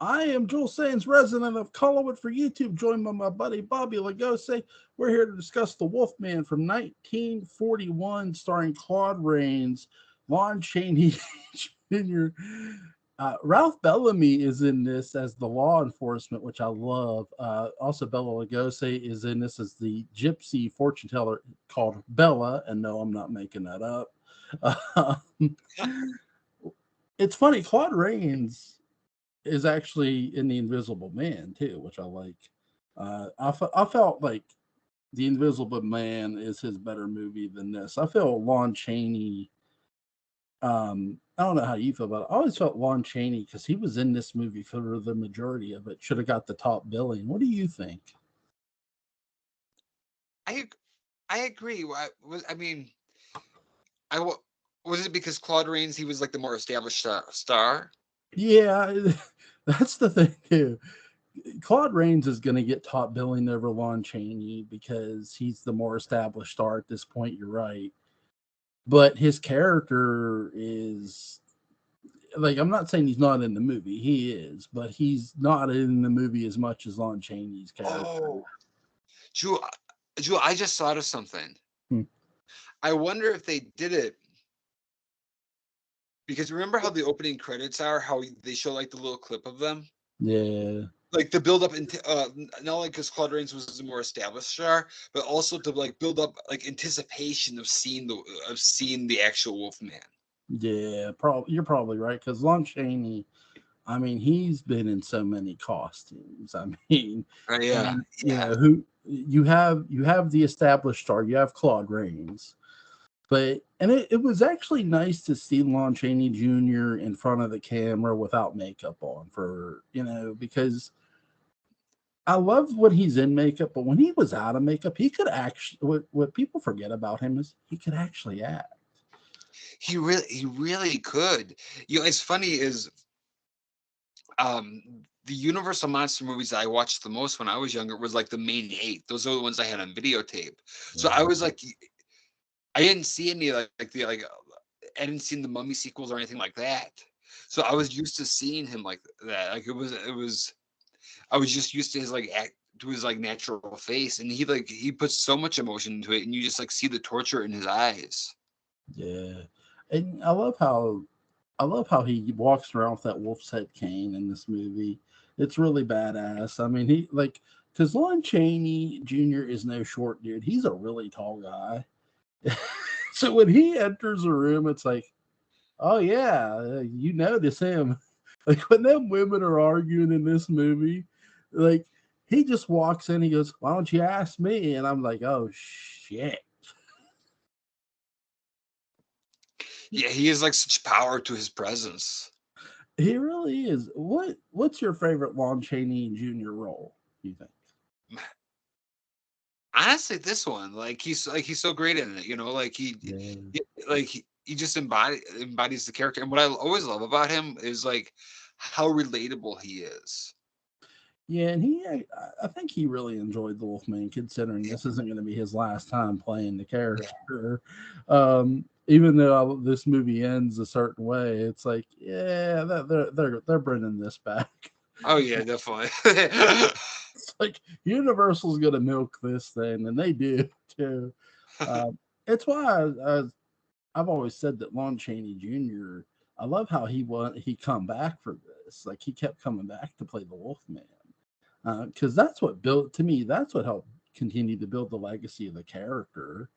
I am Joel Sands, resident of Collinwood for YouTube, joined by my buddy Bobby Lugosi. We're here to discuss The Wolfman from 1941, starring Claude Rains, Lon Chaney Jr. Ralph Bellamy is in this as the law enforcement, which I love. Also, Bella Lugosi is in this as the gypsy fortune teller called Bella. And no, I'm not making that up. Um, it's funny, Claude Rains is actually in The Invisible Man too, which I like. I felt like The Invisible Man is his better movie than this. I feel Lon Chaney. I don't know how you feel about it. I always felt Lon Chaney, because he was in this movie for the majority of it, should have got the top billing. What do you think? I I agree. I mean, I wa- was it because Claude Rains he was like the more established star? Yeah, that's the thing too. Claude Rains is going to get top billing over Lon Chaney because he's the more established star at this point. You're right, but his character is like, I'm not saying he's not in the movie. He is, but he's not in the movie as much as Lon Chaney's character. Oh, Jewel, Jewel, I just thought of something. Hmm. I wonder if they did it because remember how the opening credits are, how they show like the little clip of them, Yeah, like the build up into not only because Claude Rains was a more established star, but also to like build up like anticipation of seeing the actual Wolfman. yeah, probably you're probably right, because Lon Chaney, I mean, he's been in so many costumes. I mean, Yeah, and yeah. who you have the established star, you have Claude Rains, but and it was actually nice to see Lon Chaney Jr. in front of the camera without makeup on, for because I love when he's in makeup, but when he was out of makeup, he could actually. What people forget about him is he could actually act. He really could. You know, it's funny is the Universal monster movies that I watched the most when I was younger was like the main eight. Those are the ones I had on videotape. So I Yeah, was like, I didn't see any I didn't see the Mummy sequels or anything like that. So I was used to seeing him like that. Like I was just used to his like act to his like natural face, and he puts so much emotion into it, and you just like see the torture in his eyes. yeah, and I love how he walks around with that wolf's head cane in this movie. It's really badass. I mean, he like because Lon Chaney Jr. is no short dude. He's a really tall guy. So when he enters a room, it's like, oh yeah, you notice him. Like when them women are arguing in this movie, like he just walks in, he goes, "Why don't you ask me?" And I'm like, "Oh shit." Yeah, he has like such power to his presence. He really is. What's your favorite Lon Chaney Jr. role, you think? Honestly, this one, he's so great in it, Yeah. he just embodies the character. And what I always love about him is like how relatable he is. Yeah, and I think he really enjoyed the Wolfman, considering Yeah, this isn't going to be his last time playing the yeah. character. Even though this movie ends a certain way, it's like, yeah, they're bringing this back. Oh yeah, definitely. It's like Universal's going to milk this thing, and they do too. Um, it's why I've always said that Lon Chaney Jr. I love how he come back for this. Like he kept coming back to play the Wolfman, because that's what built to me. That's what helped continue to build the legacy of the character.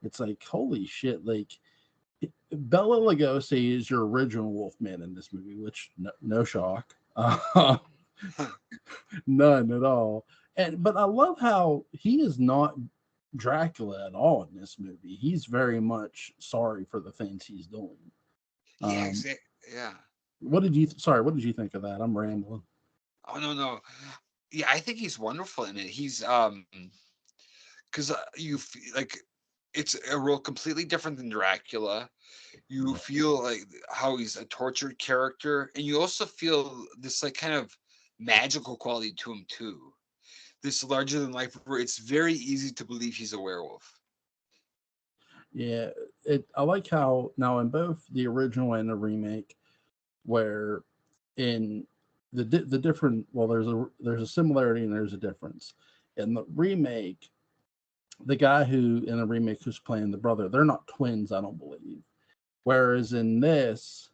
It's like holy shit! Like Bella Lugosi is your original Wolfman in this movie, which no shock, none at all. And but I love how he is not Dracula at all in this movie. He's very much sorry for the things he's doing. Yeah, Um, exactly. Yeah. Sorry, what did you think of that? I'm rambling. Oh no, no. Yeah, I think he's wonderful in it. He's because like it's a role completely different than Dracula. You Yeah. feel like how he's a tortured character, and you also feel this like kind of magical quality to him too. This larger than life, where it's very easy to believe he's a werewolf. Yeah, I like how now in both the original and the remake, where in the different. Well, there's a similarity and there's a difference. In the remake, the guy who in the remake who's playing the brother, they're not twins, I don't believe. Whereas in this,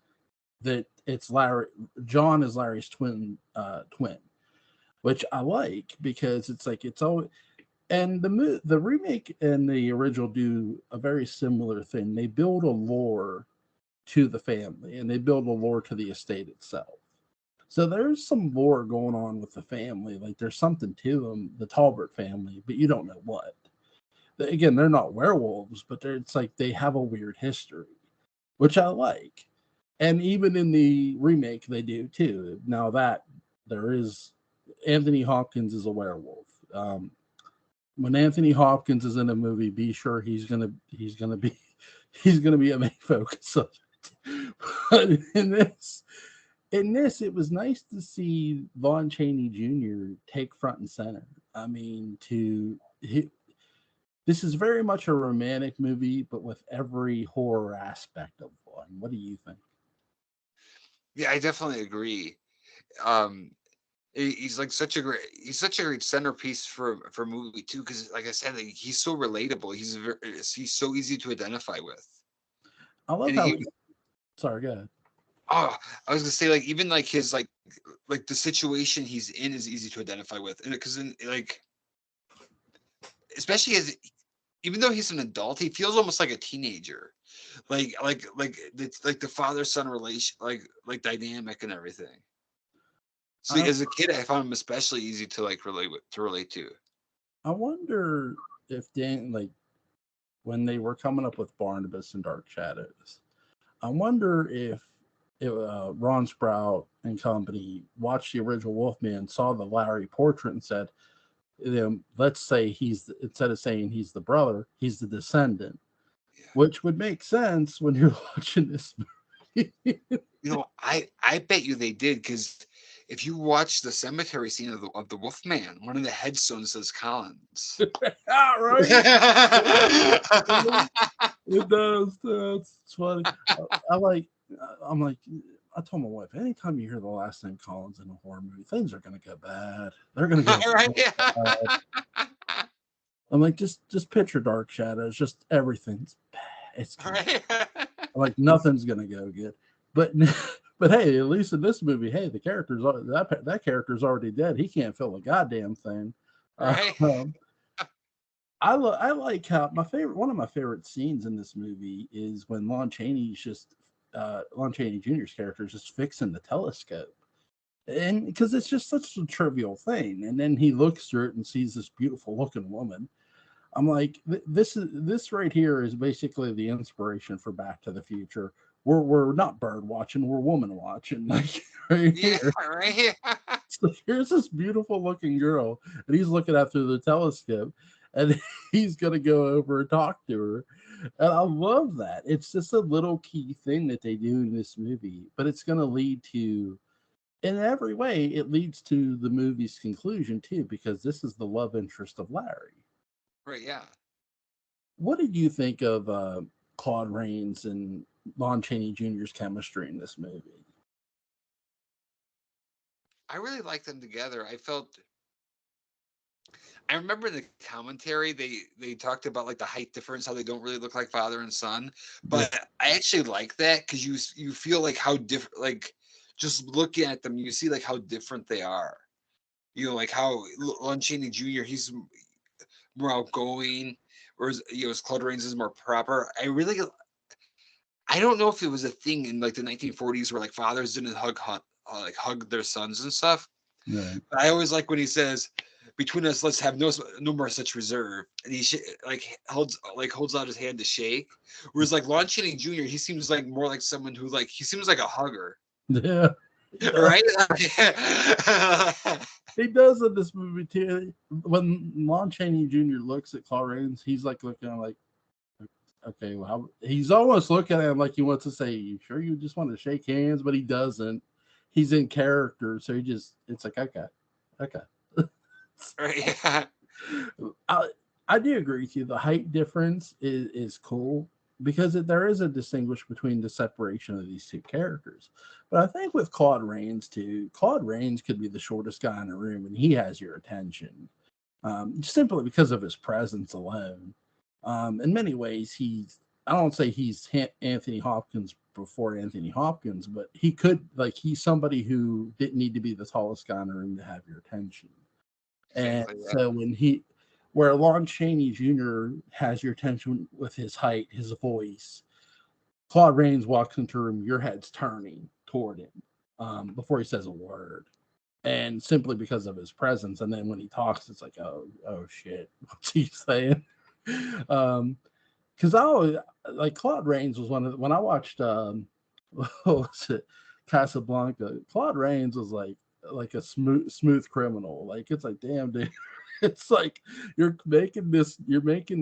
that it's Larry. John is Larry's twin, which I like because it's like it's always. And the remake and the original do a very similar thing. They build a lore to the family, and they build a lore to the estate itself. So there's some lore going on with the family. Like there's something to them, the Talbot family, but you don't know what. Again, they're not werewolves, but it's like they have a weird history, which I like. And even in the remake, they do too. Now that there is Anthony Hopkins is a werewolf. When Anthony Hopkins is in a movie, be sure he's gonna be a main focus of it. But in this, it was nice to see Lon Chaney Jr. take front and center. I mean, this is very much a romantic movie, but with every horror aspect of one. What do you think? Yeah, I definitely agree. Um, he's such a great centerpiece for a movie too, because like I said, like, he's so relatable. He's so easy to identify with. I love And how. even Sorry, go ahead. oh, I was gonna say like even like his like the situation he's in is easy to identify with, and because like especially as even though he's an adult, he feels almost like a teenager, like the father son relation, like dynamic and everything. So I as a kid, I found him especially easy to like relate to. I wonder if Dan like when they were coming up with Barnabas and Dark Shadows. I wonder if Ron Sprout and company watched the original Wolfman, saw the Larry portrait, and said, let's say instead of saying he's the brother, he's the descendant, Yeah. which would make sense when you're watching this movie. I bet you they did because if you watch the cemetery scene of the Wolfman, one of the headstones says Collins. Ah, right? It does. It's funny. I like. I'm like. I told my wife, anytime you hear the last name Collins in a horror movie, things are gonna go bad. They're gonna go Right? bad. I'm like, just picture Dark Shadows. Just everything's bad. It's gonna. Right? Like nothing's gonna go good. But but hey, at least in this movie, hey, the that character's already dead. He can't feel a goddamn thing. Right? Um, I like how one of my favorite scenes in this movie is when Lon Chaney Jr.'s character is just fixing the telescope, and because it's just such a trivial thing, and then he looks through it and sees this beautiful looking woman. I'm like, this right here is basically the inspiration for Back to the Future. We're not bird watching, we're woman watching. Like right Yeah, here. right. So here's this beautiful looking girl, and he's looking at through the telescope, and he's gonna go over and talk to her. And I love that. It's just a little key thing that they do in this movie, but it's gonna lead to in every way, it leads to the movie's conclusion too, because this is the love interest of Larry. Right, yeah. What did you think of Claude Rains and Lon Chaney Jr.'s chemistry in this movie? I really liked them together. I remember in the commentary they talked about like the height difference, how they don't really look like father and son. Yeah, But I actually like that because you feel like how different, like just looking at them, you see like how different they are. Like how Lon Chaney Jr. He's more outgoing, whereas as Claude Rains is more proper. I don't know if it was a thing in like the 1940s where like fathers didn't like hug their sons and stuff. right. But I always like when he says, "Between us, let's have no more such reserve." And he holds out his hand to shake. Whereas like Lon Chaney Jr., he seems like more like someone who like he seems like a hugger, Yeah, right? he does in this movie too. When Lon Chaney Jr. looks at Claude Rains, he's like looking like, okay, well, he's almost looking at him like he wants to say, "You sure you just want to shake hands?" But he doesn't. He's in character, so it's like, okay, okay. Right? I, I do agree with you. The height difference is cool. because there is a distinguish between the separation of these two characters. But I think with Claude Rains too, Claude Rains could be the shortest guy in the room, and he has your attention simply because of his presence alone. In many ways, I don't say he's Anthony Hopkins before Anthony Hopkins, but he could, like, he's somebody who didn't need to be the tallest guy in the room to have your attention. And Exactly. Yeah. so where Lon Chaney Jr. has your attention with his height, his voice, Claude Rains walks into a room, your head's turning toward him before he says a word. And simply because of his presence. And then when he talks, it's like, oh shit, what's he saying? Because I always like Claude Rains was one of when I watched what was it, Casablanca. Claude Rains was like a smooth criminal. Like it's like, damn dude. It's like you're making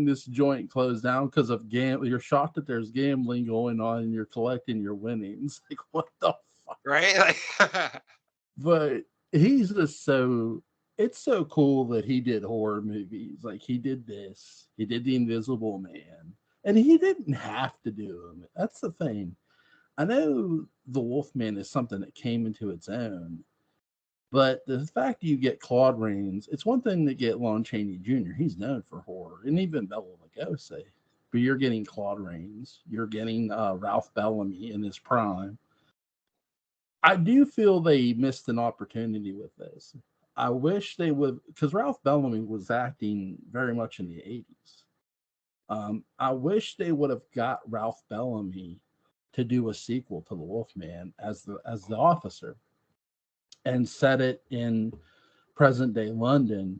this joint close down because of gambling. You're shocked that there's gambling going on and you're collecting your winnings. Like what the fuck? Right. Like, But he's just it's so cool that he did horror movies. Like he did this, he did The Invisible Man, and he didn't have to do them. That's the thing. I know The Wolfman is something that came into its own, but the fact you get Claude Rains, it's one thing to get Lon Chaney Jr. He's known for horror, and even Bela Lugosi. But you're getting Claude Rains, you're getting Ralph Bellamy in his prime. I do feel they missed an opportunity with this. I wish they would, because Ralph Bellamy was acting very much in the 80s. I wish they would have got Ralph Bellamy to do a sequel to The Wolfman as the officer and set it in present day London,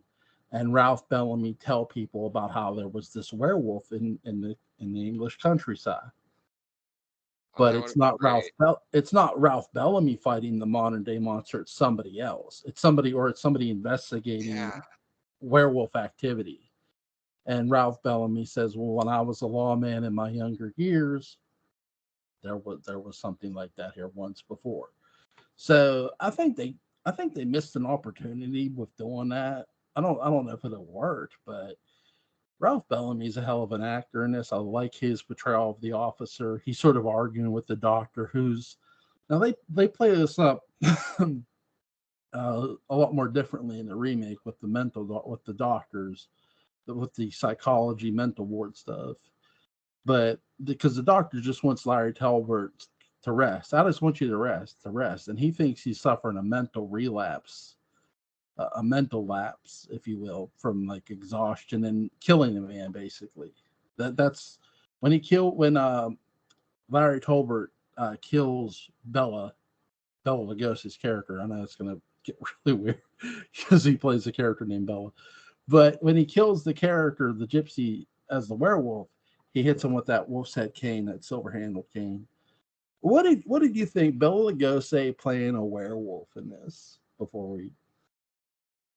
and Ralph Bellamy tell people about how there was this werewolf in the English countryside. oh, But that would have been great. It's not Ralph Bellamy fighting the modern day monster. It's somebody else. It's somebody investigating Yeah. werewolf activity. And Ralph Bellamy says, "Well, when I was a lawman in my younger years, there was something like that here once before." So I think they missed an opportunity with doing that. I don't know if it'll work, but Ralph Bellamy's a hell of an actor in this. I like his portrayal of the officer. He's sort of arguing with the doctor, who's now they play this up a lot more differently in the remake with the doctors, with the psychology mental ward stuff. But because the doctor just wants Larry Talbot to rest, I just want you to rest, and he thinks he's suffering a mental relapse, a mental lapse, if you will, from like exhaustion and killing a man. Basically, that's when Larry Tolbert kills Bella Lugosi's character. I know it's gonna get really weird because he plays a character named Bella, but when he kills the character, the gypsy as the werewolf, he hits him with that wolf's head cane, that silver handled cane. What did you think, Bela Lugosi playing a werewolf in this? Before we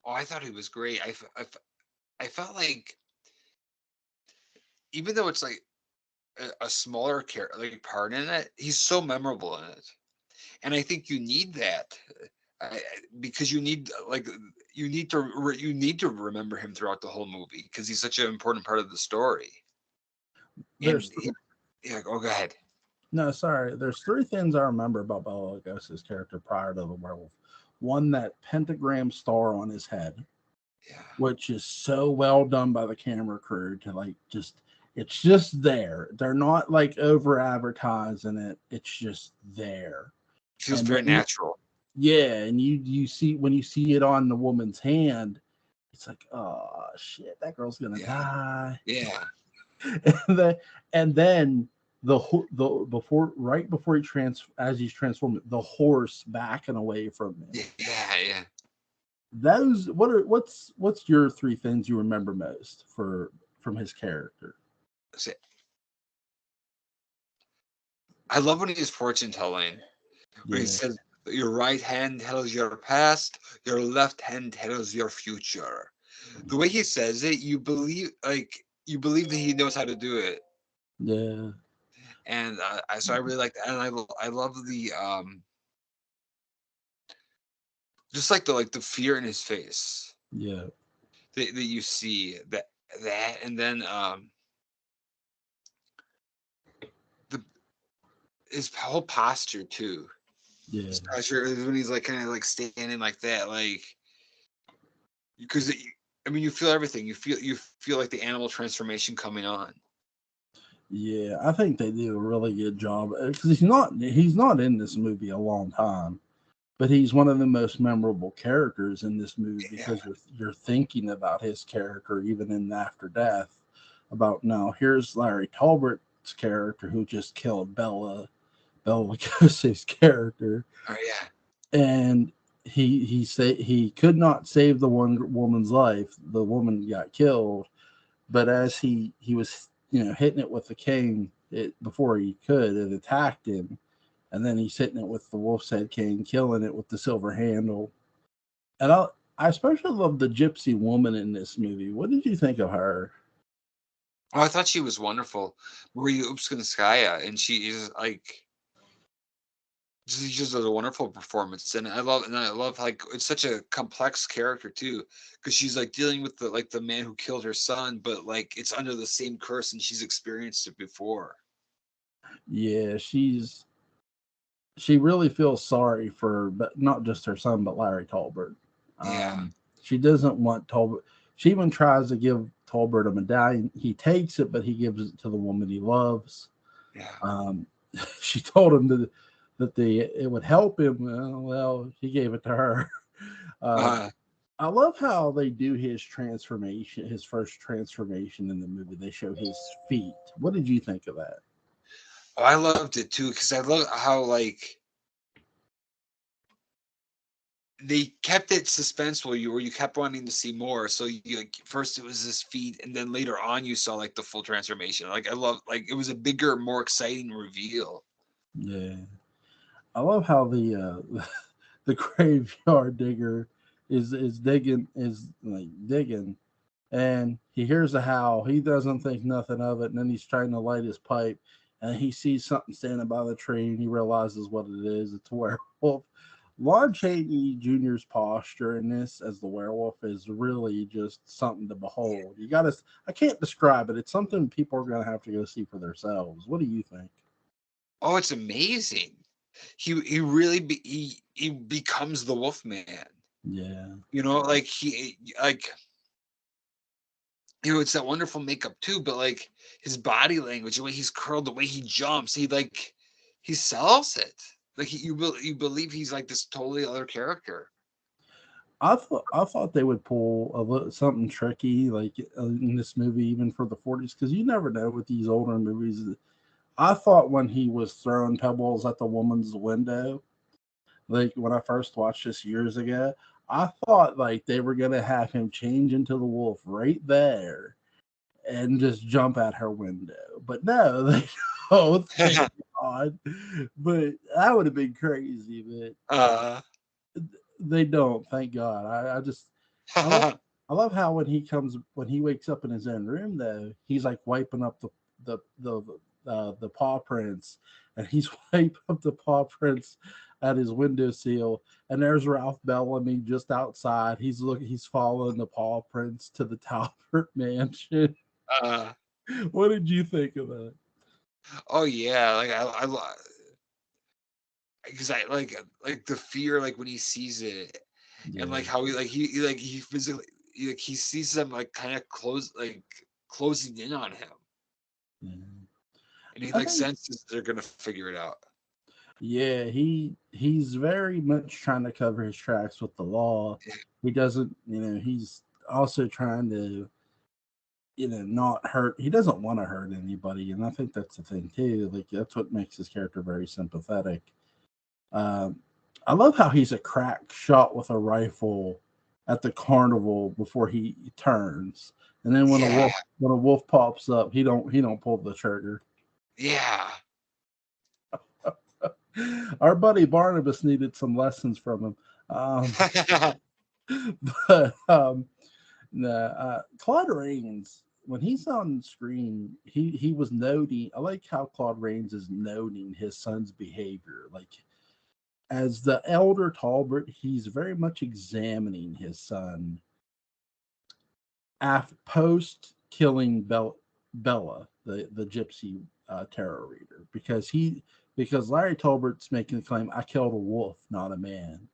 Oh, I thought he was great. I felt like even though it's like a smaller like part in it, he's so memorable in it, and I think you need that because you need to remember him throughout the whole movie because he's such an important part of the story. And there's yeah, oh, go ahead. no, sorry. There's three things I remember about Bela Lugosi's character prior to the werewolf. One, that pentagram star on his head, Yeah, which is so well done by the camera crew to like just it's just there. They're not like over advertising it. It's just there. feels And very then natural. yeah, and you see when you see it on the woman's hand, it's like, oh shit, that girl's gonna Yeah, die. yeah, And then the before right before as he's transformed, the horse backing away from him. yeah. Those what's your three things you remember most from his character? So, I love when he's fortune telling. Where he Yeah, says, "Your right hand tells your past, your left hand tells your future." The way he says it, you believe that he knows how to do it, yeah, and so I really like that, and I love the just like the fear in his face yeah, that you see that and then his whole posture too. Yeah. His posture is when he's like kind of like standing like that, like because I mean you feel everything. You feel like the animal transformation coming on. Yeah, I think they do a really good job because he's not in this movie a long time, but he's one of the most memorable characters in this movie Yeah, because you're thinking about his character even in After Death. About now, here's Larry Talbert's character who just killed Bella Lugosi's character, oh yeah, and he could not save the one woman's life. The woman got killed, but as he was hitting it with the cane before he could, it attacked him, and then he's hitting it with the wolf's head cane, killing it with the silver handle. And I especially love the gypsy woman in this movie. What did you think of her? oh, I thought she was wonderful, Maria Upskinskaya, and she is like she just does a wonderful performance, and I love like it's such a complex character too, because she's like dealing with the man who killed her son, but like it's under the same curse, and she's experienced it before. Yeah, she really feels sorry for, but not just her son, but Larry Talbert. Yeah, She doesn't want Talbert. She even tries to give Talbert a medallion. He takes it, but he gives it to the woman he loves. yeah, Um, she told him that it would help him. Well, he gave it to her. Uh, uh, I love how they do his transformation, his first transformation in the movie. They show his feet. What did you think of that? oh, I loved it too because I love how like they kept it suspenseful you where you kept wanting to see more. So you like first it was his feet, and then later on you saw like the full transformation. Like I love like it was a bigger, more exciting reveal. Yeah, I love how the the graveyard digger is like digging, and he hears a howl. He doesn't think nothing of it, and then he's trying to light his pipe, and he sees something standing by the tree, and he realizes what it is. It's a werewolf. Lon Chaney Jr.'s posture in this as the werewolf is really just something to behold. You got to, I can't describe it. It's something people are going to have to go see for themselves. What do you think? Oh, it's amazing. He really he becomes the Wolfman. Yeah. You know, like he like it's that wonderful makeup too, but like his body language, the way he's curled, the way he jumps, he sells it. Like you believe he's like this totally other character. I thought they would pull something tricky like in this movie, even for the 40s, because you never know with these older movies. I thought when he was throwing pebbles at the woman's window, like when I first watched this years ago, I thought like they were gonna have him change into the wolf right there and just jump at her window. But no, they don't, thank God. But that would have been crazy, but uh, they don't, thank God. I love I love how when he wakes up in his own room though, he's like wiping up the paw prints, and he's wiping up the paw prints at his windowsill, and there's Ralph Bellamy just outside. He's following the paw prints to the Talbert mansion. uh, What did you think of that? oh yeah, like because like the fear like when he sees it, and Yeah. like how he physically like he sees them like kind of closing in on him, Yeah. and he I like think senses they're gonna figure it out. yeah, he's very much trying to cover his tracks with the law. He doesn't, he's also trying to, not hurt. He doesn't want to hurt anybody, and I think that's the thing too. Like that's what makes his character very sympathetic. Um, I love how he's a crack shot with a rifle at the carnival before he turns, and then Yeah, when a wolf pops up, he don't pull the trigger. yeah. Our buddy Barnabas needed some lessons from him. But nah, Claude Rains, when he's on screen, he was noting. I like how Claude Rains is noting his son's behavior. Like as the elder Talbot, he's very much examining his son after post killing Bella, the gypsy tarot reader, because because Larry Tolbert's making the claim, "I killed a wolf, not a man,"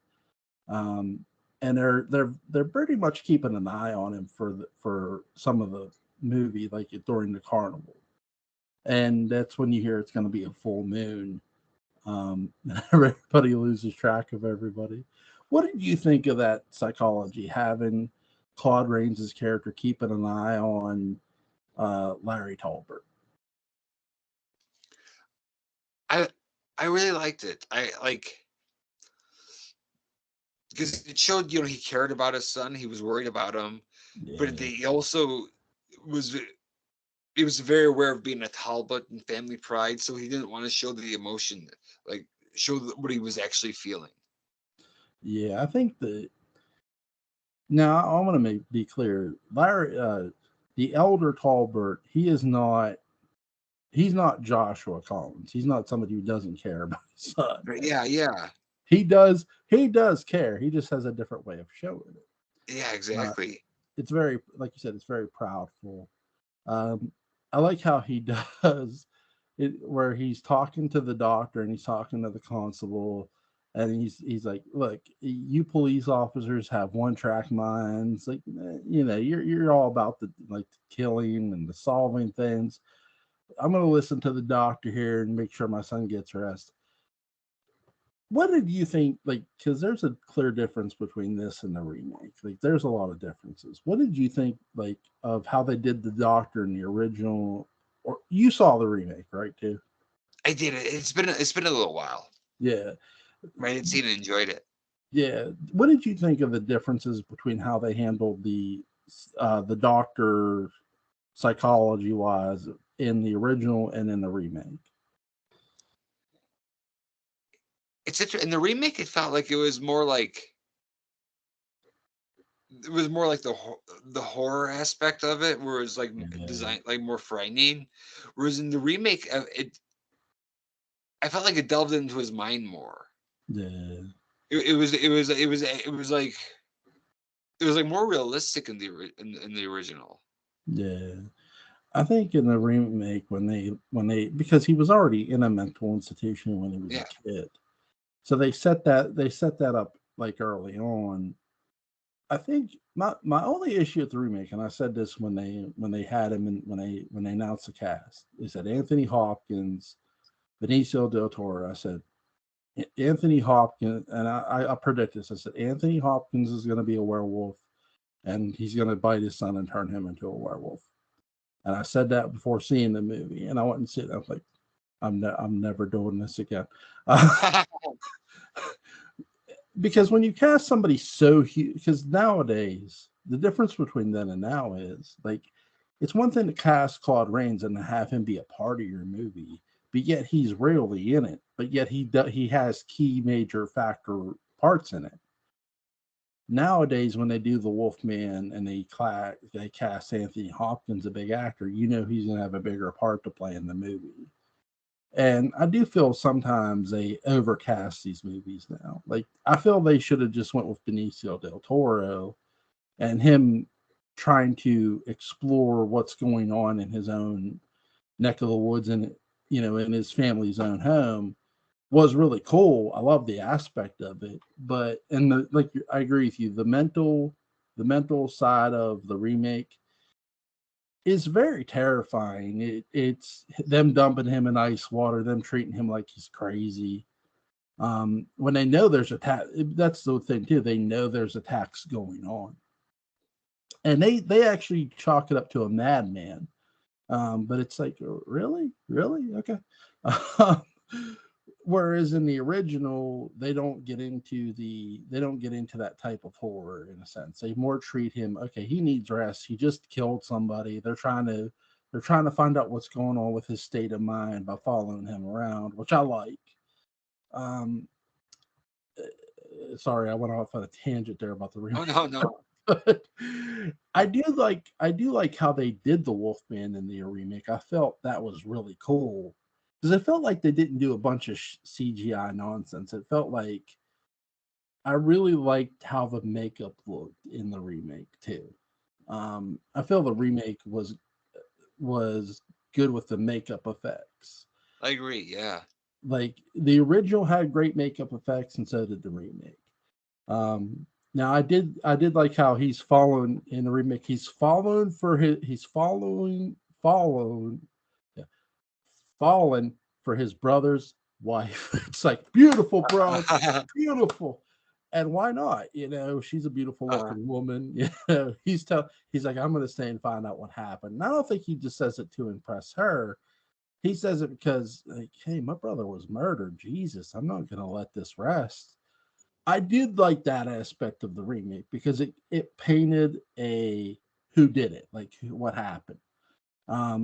um, and they're pretty much keeping an eye on him for some of the movie, like during the carnival, and that's when you hear it's going to be a full moon. Everybody loses track of everybody. What did you think of that psychology, having Claude Rains' character keeping an eye on Larry Tolbert? I I really liked it. I like because it showed he cared about his son. He was worried about him, but Yeah, he also was he was very aware of being a Talbot and family pride, so he didn't want to show the emotion, like show what he was actually feeling. yeah. I think that now I want to be clear. Larry, the elder Tolbert, he's not Joshua Collins. He's not somebody who doesn't care about his son. But yeah, He does care. He just has a different way of showing it. yeah, Uh, exactly. it's very, like you said, it's very proudful. Um, I like how he does it, where he's talking to the doctor and he's talking to the constable, and he's like, "Look, you police officers have one track minds. Like, you're all about the like the killing and the solving things. I'm gonna listen to the doctor here and make sure my son gets rest." What did you think? Like, because there's a clear difference between this and the remake. Like, there's a lot of differences. What did you think, like, of how they did the Doctor in the original? Or you saw the remake, right? Too. I did it. It's been a little while. Yeah, I did see it and enjoyed it. yeah. What did you think of the differences between how they handled the Doctor psychology wise in the original and in the remake? It's in the remake. It felt like it was more like the horror aspect of it, where it's like Yeah, design like more frightening. Whereas in the remake, I felt like it delved into his mind more. yeah, It was like more realistic in the original. yeah. I think in the remake when they because he was already in a mental institution when he was a Yeah, kid, so they set that up like early on. I think my only issue with the remake, and I said this when they had him and when they announced the cast, they said Anthony Hopkins, Benicio del Toro. I said Anthony Hopkins, and I predict this. I said Anthony Hopkins is going to be a werewolf, and he's going to bite his son and turn him into a werewolf. And I said that before seeing the movie, and I went and see it. I was like, I'm never doing this again. Because when you cast somebody so huge, because nowadays the difference between then and now is like it's one thing to cast Claude Rains and to have him be a part of your movie, but yet he's rarely in it. But yet he has key major factor parts in it. Nowadays, when they do the Wolfman and they cast Anthony Hopkins, a big actor, he's going to have a bigger part to play in the movie. And I do feel sometimes they overcast these movies now. Like I feel they should have just went with Benicio del Toro and him trying to explore what's going on in his own neck of the woods and in his family's own home was really cool. I love the aspect of it, but and the like I agree with you. The mental side of the remake is very terrifying. It's them dumping him in ice water, them treating him like he's crazy. When they know there's attack, that's the thing too. They know there's attacks going on, and they actually chalk it up to a madman. But it's like, really, okay. Whereas in the original, they don't get into that type of horror in a sense. They more treat him, okay, he needs rest. He just killed somebody. They're trying to find out what's going on with his state of mind by following him around, which I like. Um, Sorry, I went off on a tangent there about the oh remake. no, no, But I do like how they did the Wolfman in the remake. I felt that was really cool because it felt like they didn't do a bunch of CGI nonsense. It felt like I really liked how the makeup looked in the remake too. I feel the remake was good with the makeup effects. I agree. Yeah, like the original had great makeup effects, and so did the remake. Now I did like how he's following in the remake. Following yeah, fallen for his brother's wife. It's like beautiful, bro, beautiful. And why not? She's a beautiful uh, looking woman. He's like, I'm gonna stay and find out what happened. And I don't think he just says it to impress her. He says it because, like, hey, my brother was murdered. Jesus, I'm not gonna let this rest. I did like that aspect of the remake because it painted a who did it, like what happened.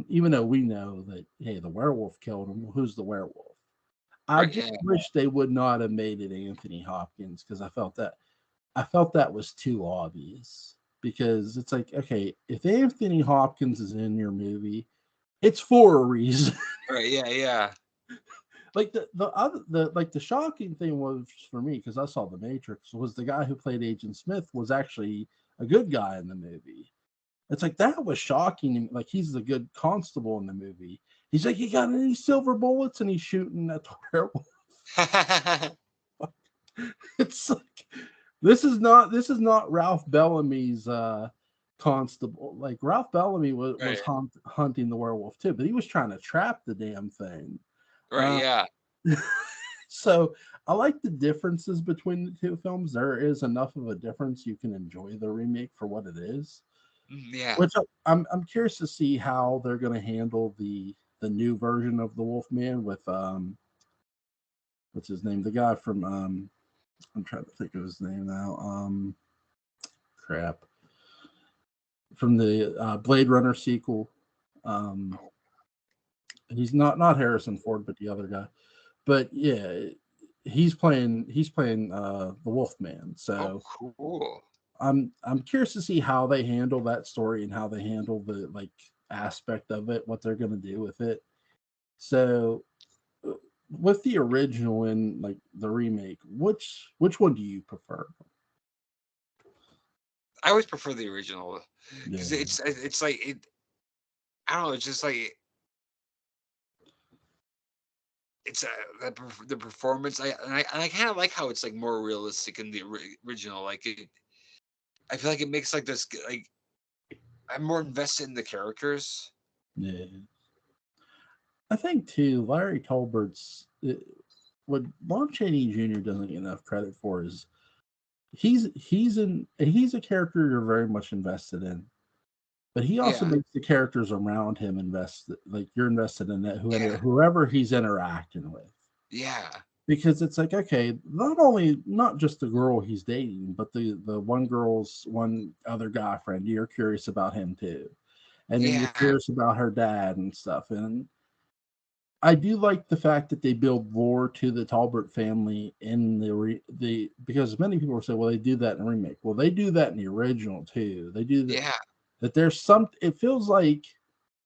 Even though we know that, hey, the werewolf killed him. Who's the werewolf? I right, just yeah, wish they would not have made it Anthony Hopkins because I felt that was too obvious. Because it's like, okay, if Anthony Hopkins is in your movie, it's for a reason. right, yeah, yeah, Like the shocking thing was for me, because I saw The Matrix, was the guy who played Agent Smith was actually a good guy in the movie. It's like that was shocking. Like, he's the good constable in the movie. He's like, he got any silver bullets, and he's shooting at the werewolf. It's like, this is not Ralph Bellamy's constable. Like, Ralph Bellamy was right, hunting the werewolf too, but he was trying to trap the damn thing. right, Uh, yeah, so I like the differences between the two films. There is enough of a difference you can enjoy the remake for what it is. yeah. Which I'm curious to see how they're going to handle the new version of the Wolfman with what's his name, the guy from I'm trying to think of his name now, crap, from the Blade Runner sequel. um he's not Harrison Ford, but the other guy. But yeah, he's playing the Wolfman. Oh, So cool. I'm curious to see how they handle that story and how they handle the, like, aspect of it, what they're going to do with it. So uh, with the original and, like, the remake, which one do you prefer? I always prefer the original because Yeah, it's like it. I don't know. It's just like it's the performance. I kind of like how it's like more realistic in the original. Like I feel like it makes like this like I'm more invested in the characters. yeah. I think too, Larry Tolbert's what Lon Chaney Jr. doesn't get enough credit for is he's a character you're very much invested in, but he also Yeah, makes the characters around him invested, like you're invested in that yeah, whoever he's interacting with. yeah, Because it's like, okay, not just the girl he's dating, but the one other guy friend, you're curious about him too. And then you're yeah, curious about her dad and stuff. And I do like the fact that they build lore to the Talbot family in the because many people say, well, they do that in the remake. Well, they do that in the original too. They do that. yeah, That there's some. It feels like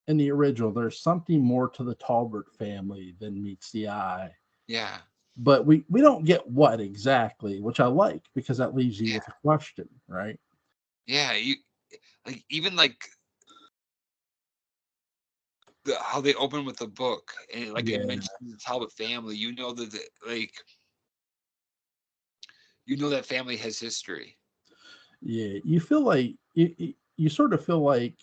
in the original there's something more to the Talbot family than meets the eye. yeah, But we don't get what exactly, which I like because that leaves you yeah, with a question, right? yeah. You like even like how they open with the book and like it Yeah, mentions the Talbot family. You know that like you know that family has history. yeah. You feel like you sort of feel like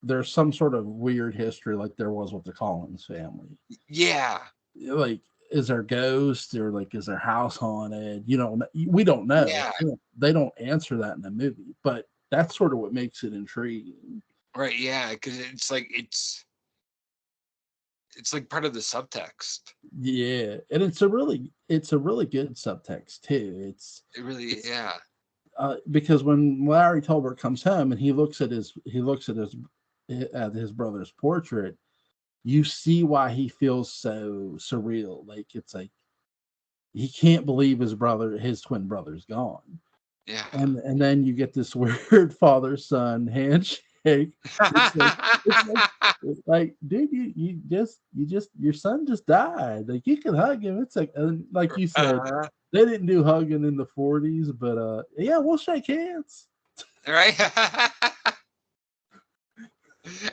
there's some sort of weird history, like there was with the Collins family. Yeah, Like, is there ghosts, or like is their house haunted? We don't know. yeah, They don't answer that in the movie, but that's sort of what makes it intriguing. right. Yeah, because it's like part of the subtext. Yeah, and it's a really good subtext too. It really, It's yeah, because when Larry Tolbert comes home and he looks at his brother's portrait, you see why he feels so surreal. Like, it's like he can't believe his twin brother's gone. yeah. And then you get this weird father son handshake. It's like, dude, you just your son just died. Like, you can hug him. It's like you said, uh, they didn't do hugging in the 40s, but yeah, we'll shake hands. right.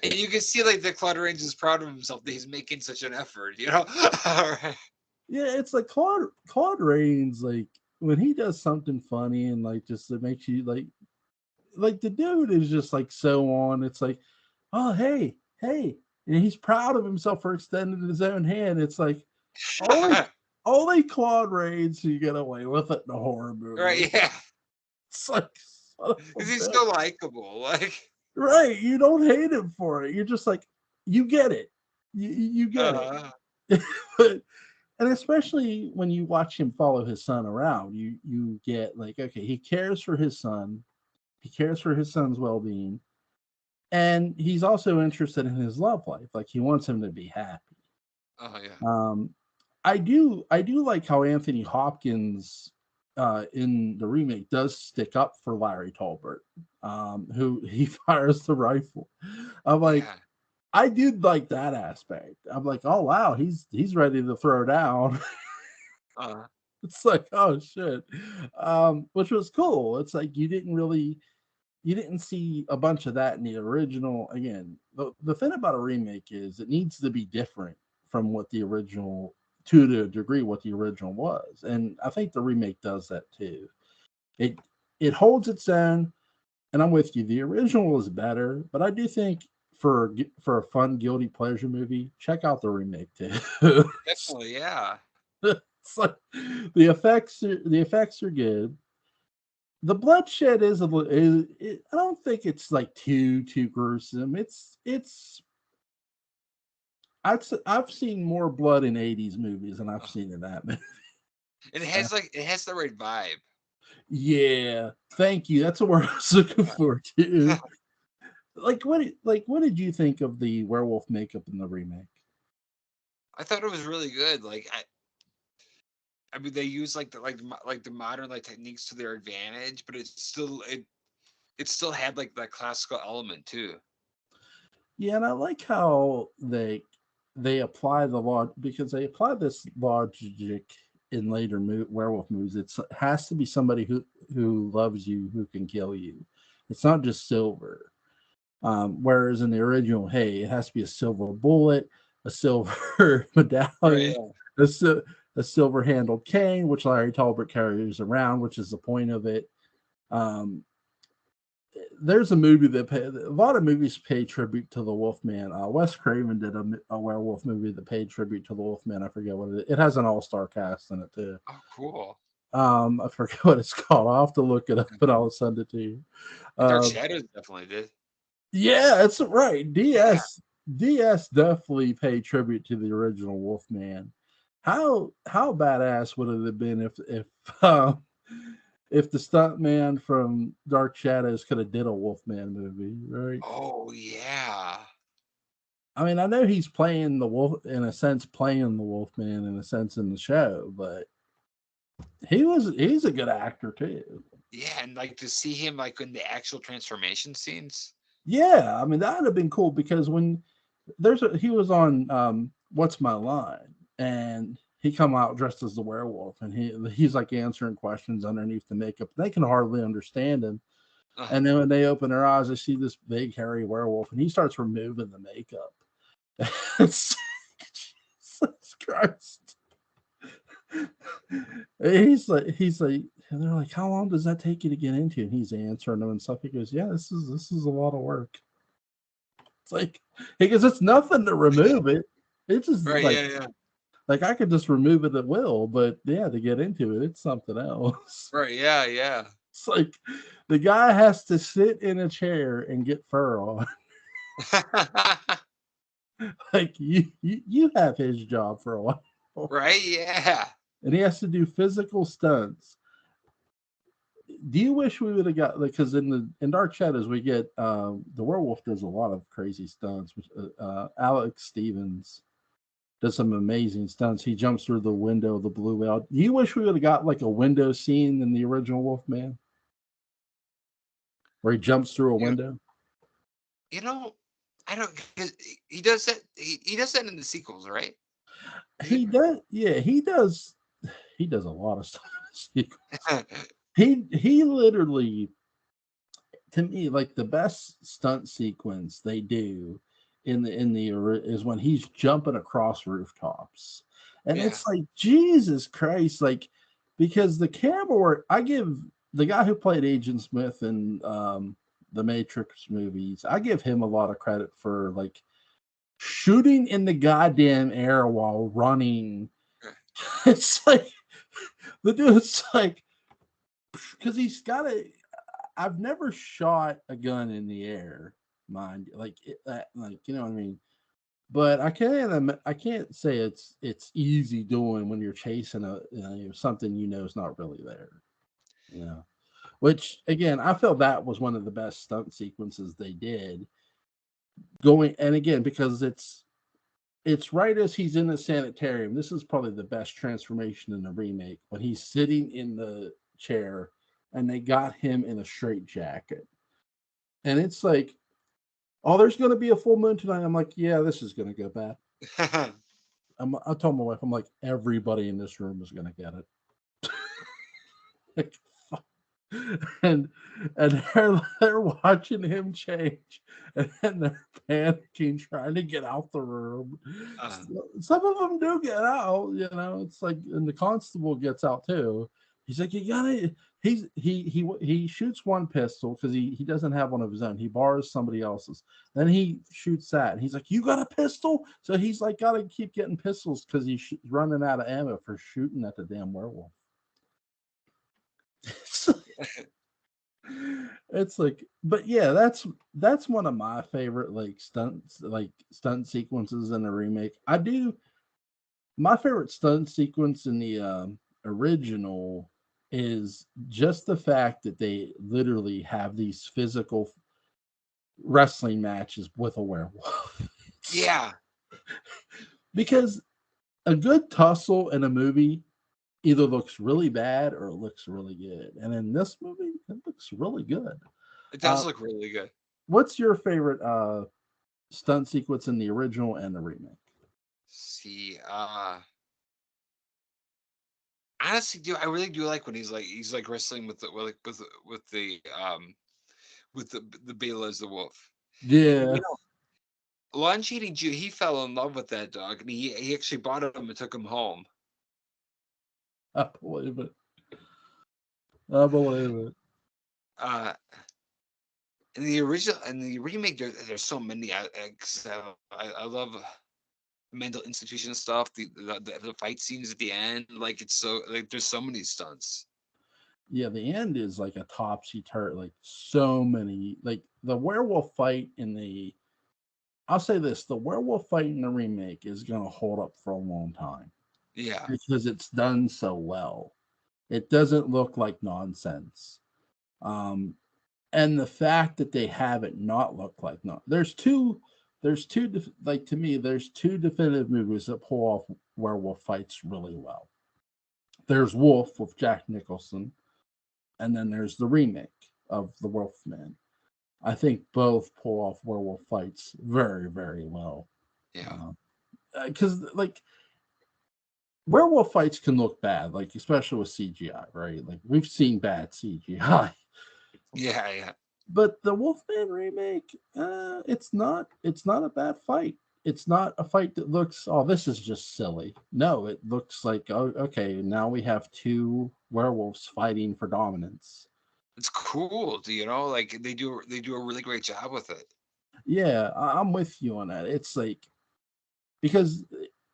And you can see like the Claude Rains is proud of himself that he's making such an effort. You know. All right. Yeah, it's like Claude Rains, like when he does something funny and like just it makes you like the dude is just like so on. It's like, oh hey, and he's proud of himself for extending his own hand. It's like only only Claude Rains who get away with it in a horror movie. Right, yeah. It's like son of a Because he's bitch. so likable. Like, Right, you don't hate him for it. You're just like, you get it, you get it. uh, But and especially when you watch him follow his son around, you get like, okay, he cares for his son, he cares for his son's well-being, and he's also interested in his love life. Like he wants him to be happy. yeah. Um, I do like how Anthony Hopkins in the remake does stick up for Larry Tolbert, who he fires the rifle. I'm like, Yeah. I did like that aspect. I'm like, oh wow, he's ready to throw down. Uh, It's like, oh shit, which was cool. It's like you didn't see a bunch of that in the original. Again, the thing about a remake is it needs to be different from what the original, to the degree what the original was, and I think the remake does that too. It it holds its own, and I'm with you. The original is better, but I do think for a fun guilty pleasure movie, check out the remake too. definitely, yeah. It's like the effects are good. The bloodshed is a I don't think it's like too gruesome. I've seen more blood in '80s movies than I've Uh, seen in that movie. and it has the right vibe. Yeah, thank you. That's what I was looking for too. What did you think of the werewolf makeup in the remake? I thought it was really good. Like, I mean, they use like the modern like techniques to their advantage, but it still had like that classical element too. Yeah, and I like how they apply the law because they apply this logic in later werewolf movies. It has to be somebody who loves you who can kill you. It's not just silver. Whereas in the original, hey, it has to be a silver bullet, a silver Right. medallion, Yeah. a, sil- a silver handled cane, which Larry Talbot carries around, which is the point of it. Um, there's a movie that a lot of movies pay tribute to the Wolfman. Wes Craven did a werewolf movie that paid tribute to the Wolfman. I forget what it is. It has an all-star cast in it too. Oh, cool. I forget what it's called. I'll have to look it up and I'll send it to you. And Dark Uh, Shadows definitely did. yeah, that's right. Yeah. DS definitely paid tribute to the original Wolfman. How badass would it have been if the stuntman from Dark Shadows could have did a Wolfman movie, right? Oh yeah. I mean, I know he's playing the wolf in a sense, playing the Wolfman in a sense in the show, but he's a good actor too. Yeah, and like to see him like in the actual transformation scenes. Yeah, I mean that would have been cool because when he was on What's My Line, and he come out dressed as the werewolf, and he's like answering questions underneath the makeup. They can hardly understand him, Uh, and then when they open their eyes, they see this big hairy werewolf, and he starts removing the makeup. Jesus Christ. He's like, and they're like, how long does that take you to get into? And he's answering them and stuff. He goes, yeah, this is a lot of work. It's like he goes, it's nothing to remove it. It's just right. Yeah. Yeah. like I could just remove it at will, but yeah, to get into it, it's something else. Right. Yeah. Yeah. It's like the guy has to sit in a chair and get fur on. Like you have his job for a while, right. Yeah. and he has to do physical stunts. Do you wish we would have got like because in Dark Shadows we get the werewolf does a lot of crazy stunts. Alex Stevens does some amazing stunts. He jumps through the window of the blue whale. Do you wish we would have got like a window scene in the original Wolfman where he jumps through a You, window? you know, I don't. 'Cause he does that. He does that in the sequels, right? Is it? He does. Yeah, he does. He does a lot of stuff. He literally, to me, like the best stunt sequence they do is when he's jumping across rooftops, And Yeah. it's like, Jesus Christ, like, because the camera work, I give the guy who played Agent Smith in the Matrix movies, I give him a lot of credit for like shooting in the goddamn air while running. It's like the dude's like, because he's got a. I've never shot a gun in the air, mind you, like like you know what I mean. But I can't say it's easy doing when you're chasing something is not really there. You know, which again I felt that was one of the best stunt sequences they did. Going and again because it's right as he's in the sanitarium. This is probably the best transformation in the remake when he's sitting in the chair and they got him in a straight jacket. And it's like, oh, there's going to be a full moon tonight. I'm like, yeah, this is going to go bad. I told my wife, I'm like, everybody in this room is going to get it. Like, and they're watching him change, and then they're panicking, trying to get out the room. Some of them do get out, It's like, and the constable gets out too. He's like, you gotta. He shoots one pistol because he doesn't have one of his own. He borrows somebody else's. Then he shoots that. And he's like, you got a pistol? So he's like, gotta keep getting pistols because he's running out of ammo for shooting at the damn werewolf. It's like, but yeah, that's one of my favorite stunt sequences in a remake. My favorite stunt sequence in the original is just the fact that they literally have these physical wrestling matches with a werewolf. Yeah. Because a good tussle in a movie either looks really bad or it looks really good. And in this movie, it looks really good. It does look really good. What's your favorite stunt sequence in the original and the remake? See, honestly, I really do like when he's like wrestling with the Bela as the wolf. Yeah, You know, Lon Chaney Jew, he fell in love with that dog, and he actually bought him and took him home. I believe it. I believe it. Uh, in the original and the remake, there's so many. I love mental institution stuff. The fight scenes at the end, like it's so like there's so many stunts. Yeah, the end is like a topsy turvy. Like so many, like the werewolf fight in the. I'll say this: the werewolf fight in the remake is going to hold up for a long time Yeah, because it's done so well. It doesn't look like nonsense. And the fact that they have it not look like no, like to me, there's two definitive movies that pull off werewolf fights really well. There's Wolf with Jack Nicholson, and then there's the remake of The Wolfman. I think both pull off werewolf fights very, very well. yeah, Because like werewolf fights can look bad, like especially with CGI, right? Like we've seen bad CGI. yeah. But the Wolfman remake, it's not a bad fight. It's not a fight that looks, oh, this is just silly. No, it looks like, oh, okay, now we have two werewolves fighting for dominance. It's cool, like they do a really great job with it. Yeah, I'm with you on that. It's like because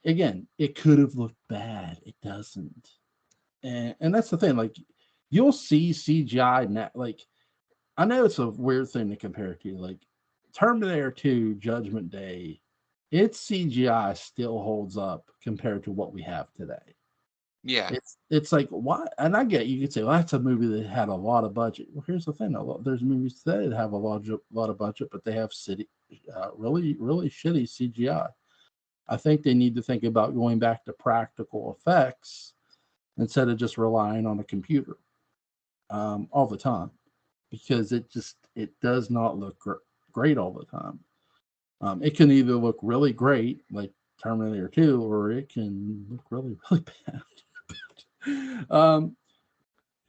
again, it could have looked bad. It doesn't, and that's the thing. Like you'll see CGI now. Like I know it's a weird thing to compare to. Like Terminator 2, Judgment Day, its CGI still holds up compared to what we have today. Yeah, It's like why? And I get you could say, well, that's a movie that had a lot of budget. Well, here's the thing: there's movies today that have a lot of budget, but they have really really shitty CGI. I think they need to think about going back to practical effects instead of just relying on a computer all the time because it does not look great all the time. It can either look really great like Terminator 2 or it can look really really bad.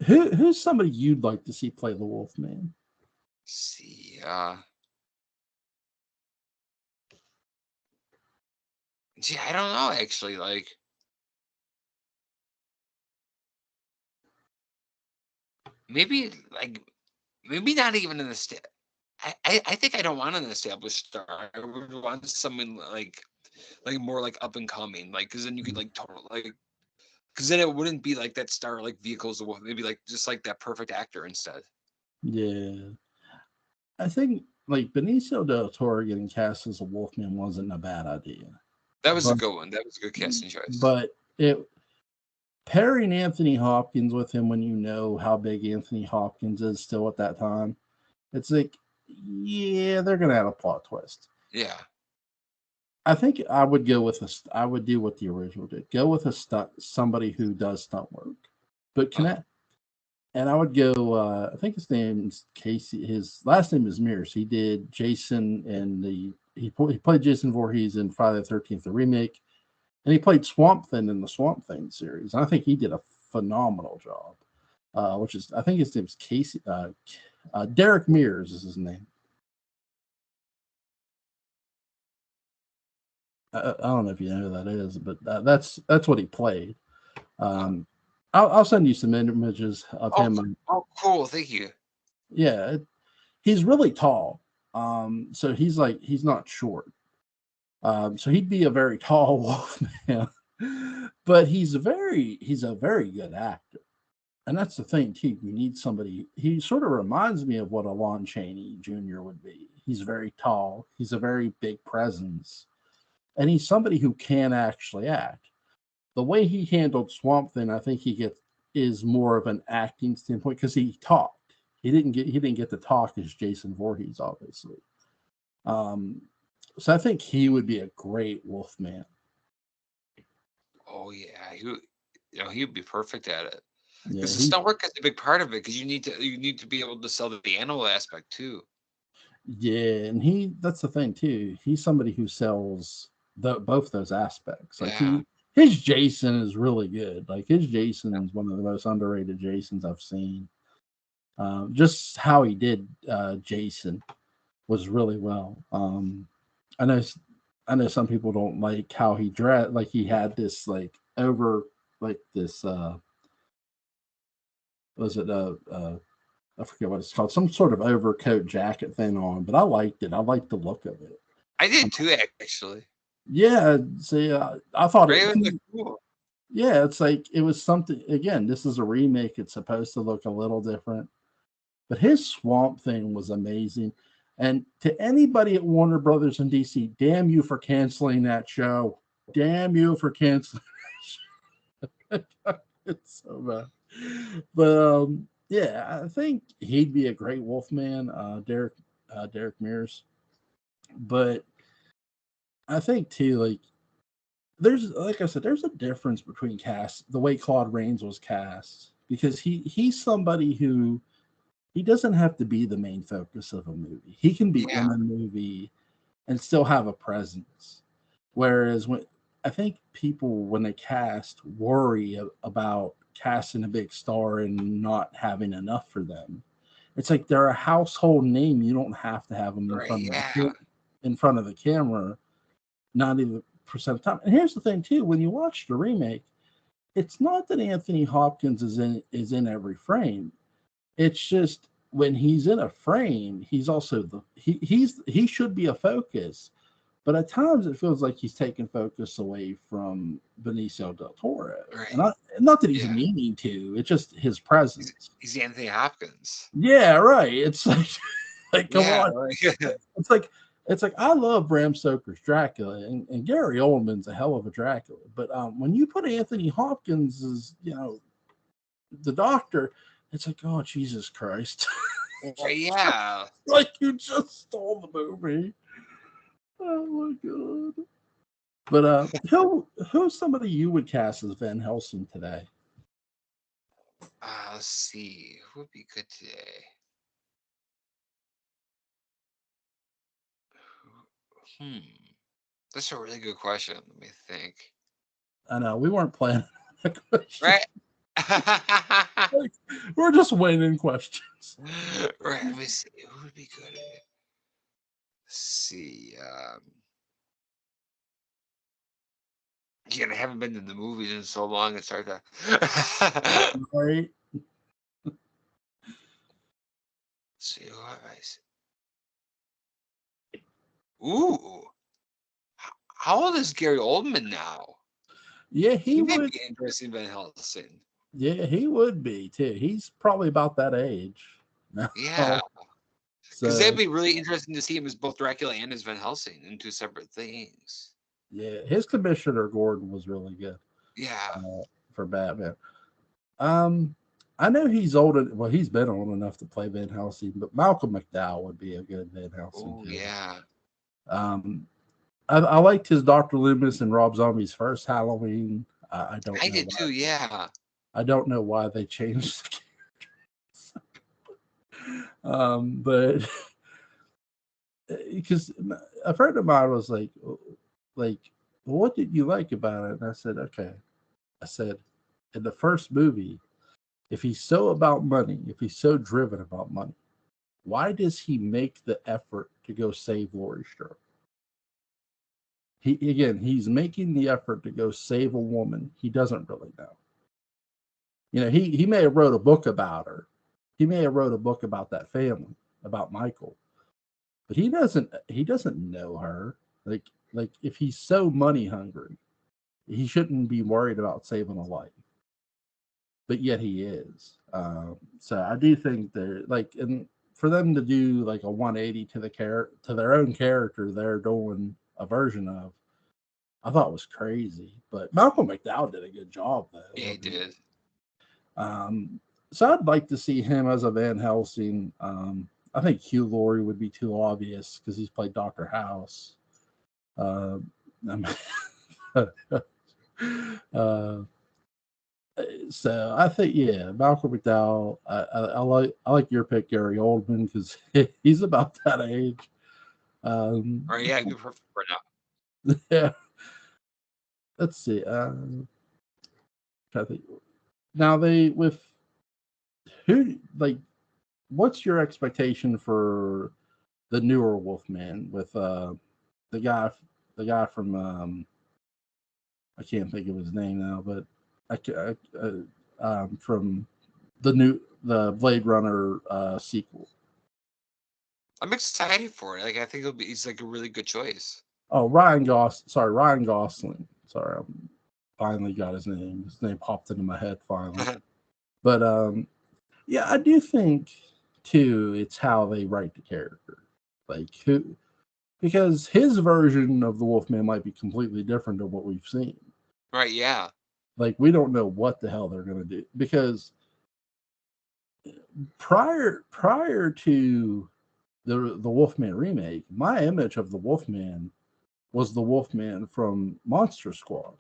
Who's somebody you'd like to see play the Wolfman? see, I don't know actually. Like, maybe maybe not even an I think I don't want an established star. I would want someone like more like up and coming, like because then you could like total like because then it wouldn't be like that star like vehicles the wolf, maybe like just like that perfect actor instead. Yeah. I think like Benicio del Toro getting cast as a Wolfman wasn't a bad idea. That was a But good one. That was a good casting choice. but it pairing Anthony Hopkins with him when you know how big Anthony Hopkins is still at that time, it's like, yeah, they're gonna add a plot twist. Yeah. I think I would go with I would do what the original did. Go with somebody who does stunt work, but connect. And I would go. I think his name's Casey. His last name is Mears. He did Jason in he played Jason Voorhees in Friday the 13th, the remake, and he played Swamp Thing in the Swamp Thing series. And I think he did a phenomenal job. Which is, I think his name's Casey. Derek Mears is his name. I don't know if you know who that is, but that's what he played. I'll send you some images of him. Oh, cool! Thank you. Yeah, he's really tall. So he's not short. So he'd be a very tall Wolfman, but he's a very good actor, and that's the thing too. You need somebody. He sort of reminds me of what a Lon Chaney Jr. would be. He's very tall. He's a very big presence, and he's somebody who can actually act. The way he handled Swamp Thing, I think is more of an acting standpoint because he talked. He didn't get to talk as Jason Voorhees, obviously. So I think he would be a great Wolfman. Oh yeah, he would be perfect at it. Yeah, because the stunt work is a big part of it. Because you need to be able to sell the animal aspect too. Yeah, and that's the thing too. He's somebody who sells both those aspects. Like his Jason is really good. Like his Jason is one of the most underrated Jasons I've seen. Just how he did Jason was really well. I know some people don't like how he dressed. Like he had this like over like this was it I forget what it's called, some sort of overcoat jacket thing on, but I liked it. I liked the look of it. I did too, actually. Yeah, see, I thought it was cool. Yeah, it's like it was something. Again, this is a remake. It's supposed to look a little different, but his Swamp Thing was amazing. And to anybody at Warner Brothers and DC, damn you for canceling that show. Damn you for canceling that show. It's so bad. But yeah, I think he'd be a great Wolfman, Derek Mears. But I think too, like I said, there's a difference between the way Claude Rains was cast, because he's somebody who he doesn't have to be the main focus of a movie. He can be in a movie and still have a presence. Whereas I think people, when they cast, worry about casting a big star and not having enough for them. It's like they're a household name. You don't have to have them in front of the camera 90% of the time. And here's the thing too: when you watch the remake, it's not that Anthony Hopkins is in every frame. It's just when he's in a frame, he's also he should be a focus, but at times it feels like he's taking focus away from Benicio del Toro. Right. And not that he's meaning to, it's just his presence. He's Anthony Hopkins. Yeah, right. It's like come on. Right. It's like I love Bram Stoker's Dracula, and Gary Oldman's a hell of a Dracula. But when you put Anthony Hopkins as, the Doctor, it's like, oh, Jesus Christ. Yeah. Like you just stole the movie. Oh my God. But who's somebody you would cast as Van Helsing today? Let's see. Who would be good today? That's a really good question. Let me think. I know we weren't planning that question. Right. We're just waiting questions. Right. Let me see. Who would be good at it? Let's see. Again, I haven't been to the movies in so long. It's hard to. Right. see what I see. Ooh. How old is Gary Oldman now? Yeah, He may be interesting in Van Helsing. Yeah, he would be too. He's probably about that age now. Yeah. Because So that'd be really interesting to see him as both Dracula and as Van Helsing in two separate things. yeah, his Commissioner Gordon was really good. Yeah. For Batman. I know he's old. Well, he's been old enough to play Van Helsing, but Malcolm McDowell would be a good Van Helsing Oh too. yeah. I liked his Dr. Loomis and Rob Zombie's first Halloween. I don't know. I did too. Yeah. I don't know why they changed the but because a friend of mine was like, what did you like about it? And I said, okay. I said, in the first movie, if he's so about money, if he's so driven about money, why does he make the effort to go save Laurie Strode? He's making the effort to go save a woman he doesn't really know. You know, he may have wrote a book about her. He may have wrote a book about that family, about Michael, but he doesn't know her. Like if he's so money hungry, he shouldn't be worried about saving a life. But yet he is. So I do think they're like, and for them to do like a 180 to their own character, they're doing a version of, I thought was crazy. But Malcolm McDowell did a good job though. Yeah, he did. So I'd like to see him as a Van Helsing. I think Hugh Laurie would be too obvious because he's played Dr. House. Uh, so I think Malcolm McDowell. I like your pick, Gary Oldman, because he's about that age. All right, yeah, good for now. Yeah. Let's see. I think now they with who like. What's your expectation for the newer Wolfman with the guy from I can't think of his name now, but from the Blade Runner sequel. I'm excited for it. Like I think he's like a really good choice. Oh, Ryan Gosling. Sorry, I finally got his name. His name popped into my head finally. But yeah, I do think too it's how they write the character. Like who, because his version of the Wolfman might be completely different than what we've seen. Right, yeah. Like we don't know what the hell they're gonna do because prior to the Wolfman remake, my image of the Wolfman was the Wolfman from Monster Squad.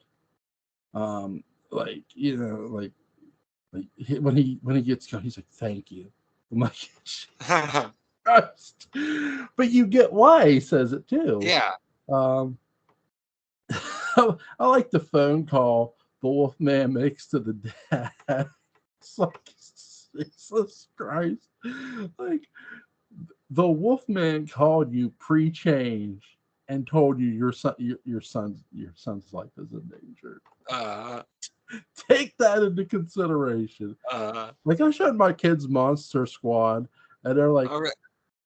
Like you know, like when he gets going, he's like, "Thank you." I'm like, Christ. But you get why he says it too. Yeah. I like the phone call the Wolfman makes to the dad. It's like Jesus Christ. Like the Wolfman called you pre-change and told you your son's life is in danger. Take that into consideration. Like I showed my kids Monster Squad, and they're like,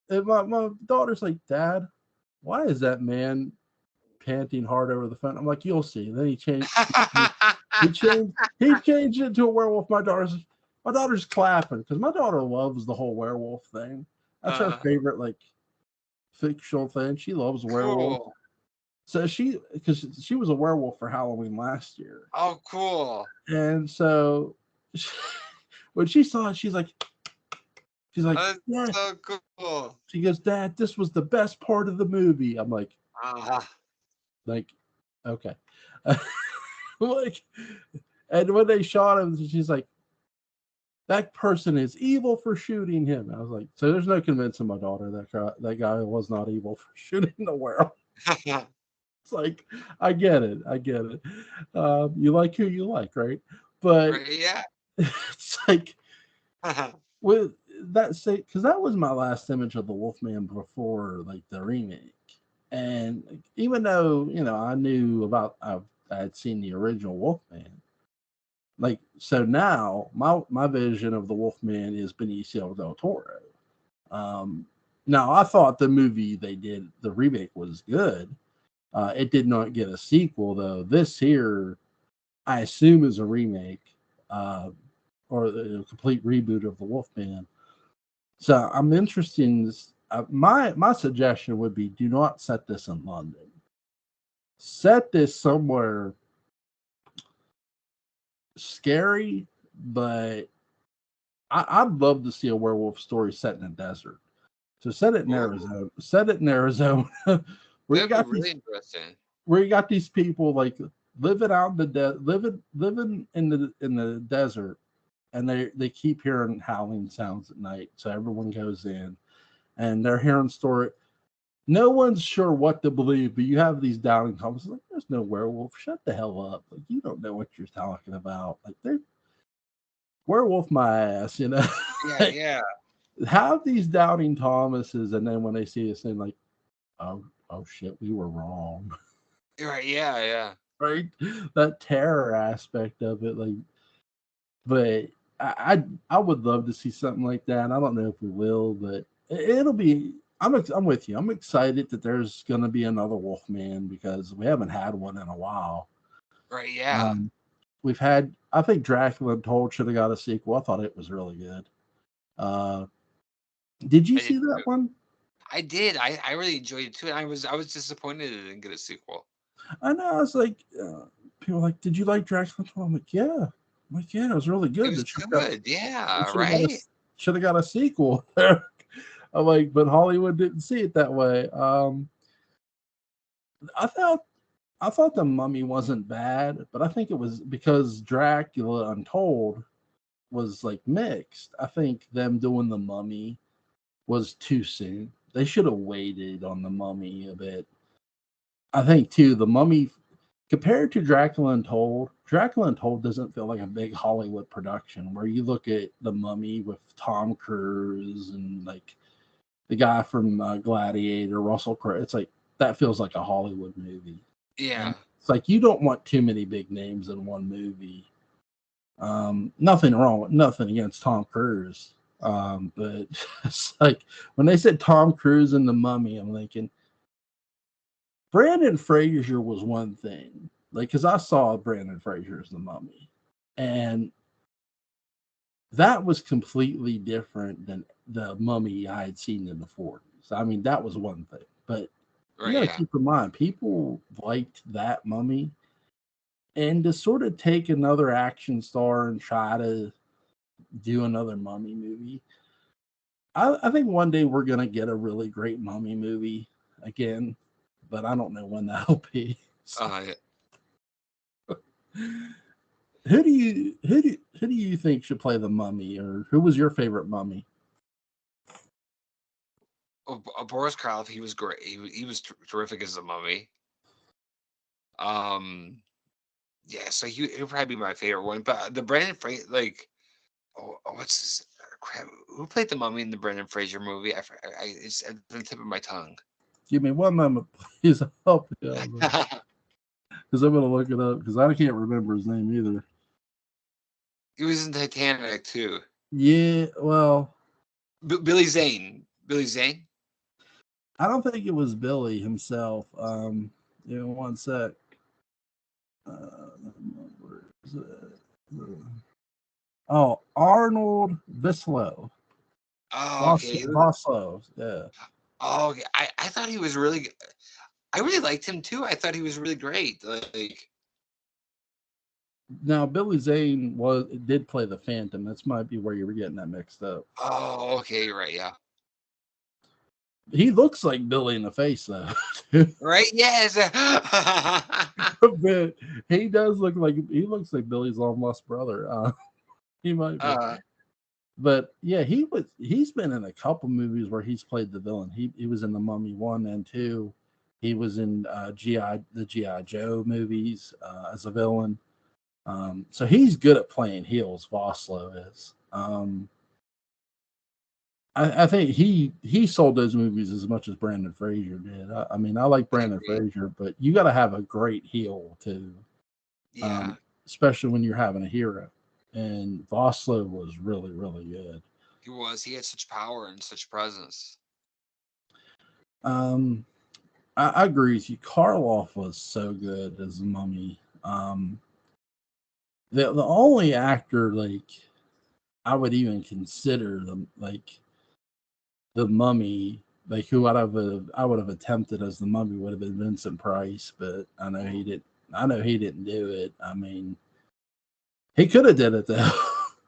and my daughter's like, Dad, why is that man panting hard over the phone? I'm like, you'll see. And then he changed it to a werewolf. My daughter's clapping because my daughter loves the whole werewolf thing. That's her favorite like fictional thing. She loves werewolf. Cool. So because she was a werewolf for Halloween last year. Oh, cool. And so when she saw it, she's like, yeah. So cool. She goes, Dad, this was the best part of the movie. I'm like, okay. Like, and when they shot him, she's like, that person is evil for shooting him. I was like, so there's no convincing my daughter that guy was not evil for shooting the werewolf. It's like, I get it. You like who you like, right? But yeah, it's like with that say because that was my last image of the Wolfman before like the remake. And even though I knew about I had seen the original Wolfman, like so now my vision of the Wolfman is Benicio del Toro. Now, I thought the movie they did, the remake, was good. It did not get a sequel, though. This here, I assume, is a remake uh, or a complete reboot of the Wolfman. So I'm interested in this. My suggestion would be do not set this in London. Set this somewhere scary, but I'd love to see a werewolf story set in a desert. So set it in Ooh, Arizona. Set it in Arizona, where you that'd be got really these interesting. people like living out in the living in the desert, and they keep hearing howling sounds at night. So everyone goes in, and they're hearing story. No one's sure what to believe, but you have these doubting comments like, "There's no werewolf. Shut the hell up! Like you don't know what you're talking about. Like they're werewolf my ass, you know." Yeah, yeah. Have these doubting Thomases, and then when they see us, they're like, "Oh, oh shit, we were wrong." Right, yeah, yeah. Right? That terror aspect of it, like, but I would love to see something like that. I don't know if we will, but it'll be. I'm with you. I'm excited that there's going to be another Wolfman because we haven't had one in a while. Right, yeah. Um, we've had. I think Dracula Untold should have got a sequel. I thought it was really good. Uh, did you I did see that too. one? I did. I really enjoyed it too. And I was disappointed it didn't get a sequel. I know. I was like, people were like, did you like Dracula Untold? I'm like, yeah. I'm like, yeah, it was really It good. was It should have got. good. It Yeah, right? should have got a sequel. I'm like, but Hollywood didn't see it that way. I thought I thought the Mummy wasn't bad, but I think it was because Dracula Untold was like mixed. I think them doing the Mummy was too soon. They should have waited on the Mummy a bit. I think too the Mummy compared to Dracula Untold doesn't feel like a big Hollywood production where you look at the Mummy with Tom Cruise and like the guy from Gladiator, Russell Crowe. It's like that feels like a Hollywood movie, and Yeah. it's like you don't want too many big names in one movie. Nothing wrong with nothing against Tom Cruise, but it's like when they said Tom Cruise and the Mummy, I'm thinking Brandon Fraser was one thing, like because I saw Brandon Fraser as the Mummy, and that was completely different than the Mummy I had seen in the 40s. I mean, that was one thing, but you Right, got to yeah. keep in mind people liked that Mummy, and to sort of take another action star and try to do another Mummy movie. I think one day we're gonna get a really great Mummy movie again, but I don't know when that'll be. So, Yeah. who do you think should play the Mummy, or who was your favorite Mummy? Boris Karloff, he was great. He was terrific as a mummy. Um, yeah, so he would probably be my favorite one. But the Brendan Fraser, like, what's his crap? Who played the mummy in the Brendan Fraser movie? It's at the tip of my tongue. Give me one moment, please. Help me out because I'm gonna look it up because I can't remember his name either. He was in Titanic too. Yeah, well, Billy Zane. Billy Zane. I don't think it was Billy himself. One sec. Where is it? Oh, Arnold Vislow. Oh, okay. Voslo, yeah. Oh, okay. I thought he was really. I really liked him too. I thought he was really great. Like, Now Billy Zane did play the Phantom. That's might be where you were getting that mixed up. oh, okay, you're right. Yeah. He looks like Billy in the face though. Right? Yes. But he looks like Billy's long lost brother. He might be. uh, But yeah, he's been in a couple movies where he's played the villain. He was in the Mummy 1 and 2. He was in the GI Joe movies as a villain. So he's good at playing heels. Voslo is. I think he sold those movies as much as Brandon Fraser did. I mean, I like I Brandon agree. Fraser, but you got to have a great heel too, Yeah. especially when you're having a hero. And Voslo was really, really good. He was. He had such power and such presence. Um, I agree with you. Karloff was so good as the Mummy. The only actor like I would even consider them like the Mummy, like who I would have attempted as the Mummy would have been Vincent Price, but I know he didn't. I know he didn't do it. I mean, he could have did it though.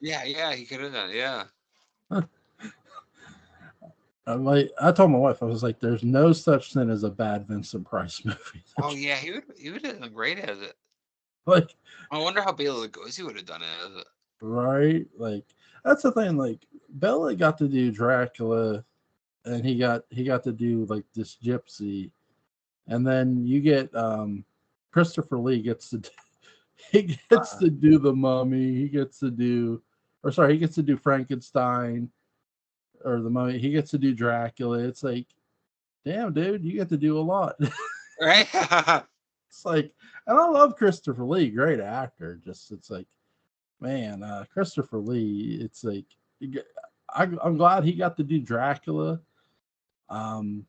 Yeah, he could have done. Yeah. I told my wife, I was like, "There's no such thing as a bad Vincent Price movie." Oh yeah, he would have done great as it. Like, I wonder how Bela Lugosi would have done it as it. right? Like, that's the thing. Like, Bella got to do Dracula, and he got to do like this gypsy, and then you get Christopher Lee gets to he gets Uh, to do the Mummy. He gets to do, or sorry, he gets to do Frankenstein or the Mummy. He gets to do Dracula. It's like, damn, dude, you get to do a lot. right? It's like, and I love Christopher Lee, great actor. Just it's like, man, Christopher Lee. It's like, I'm glad he got to do Dracula. Um,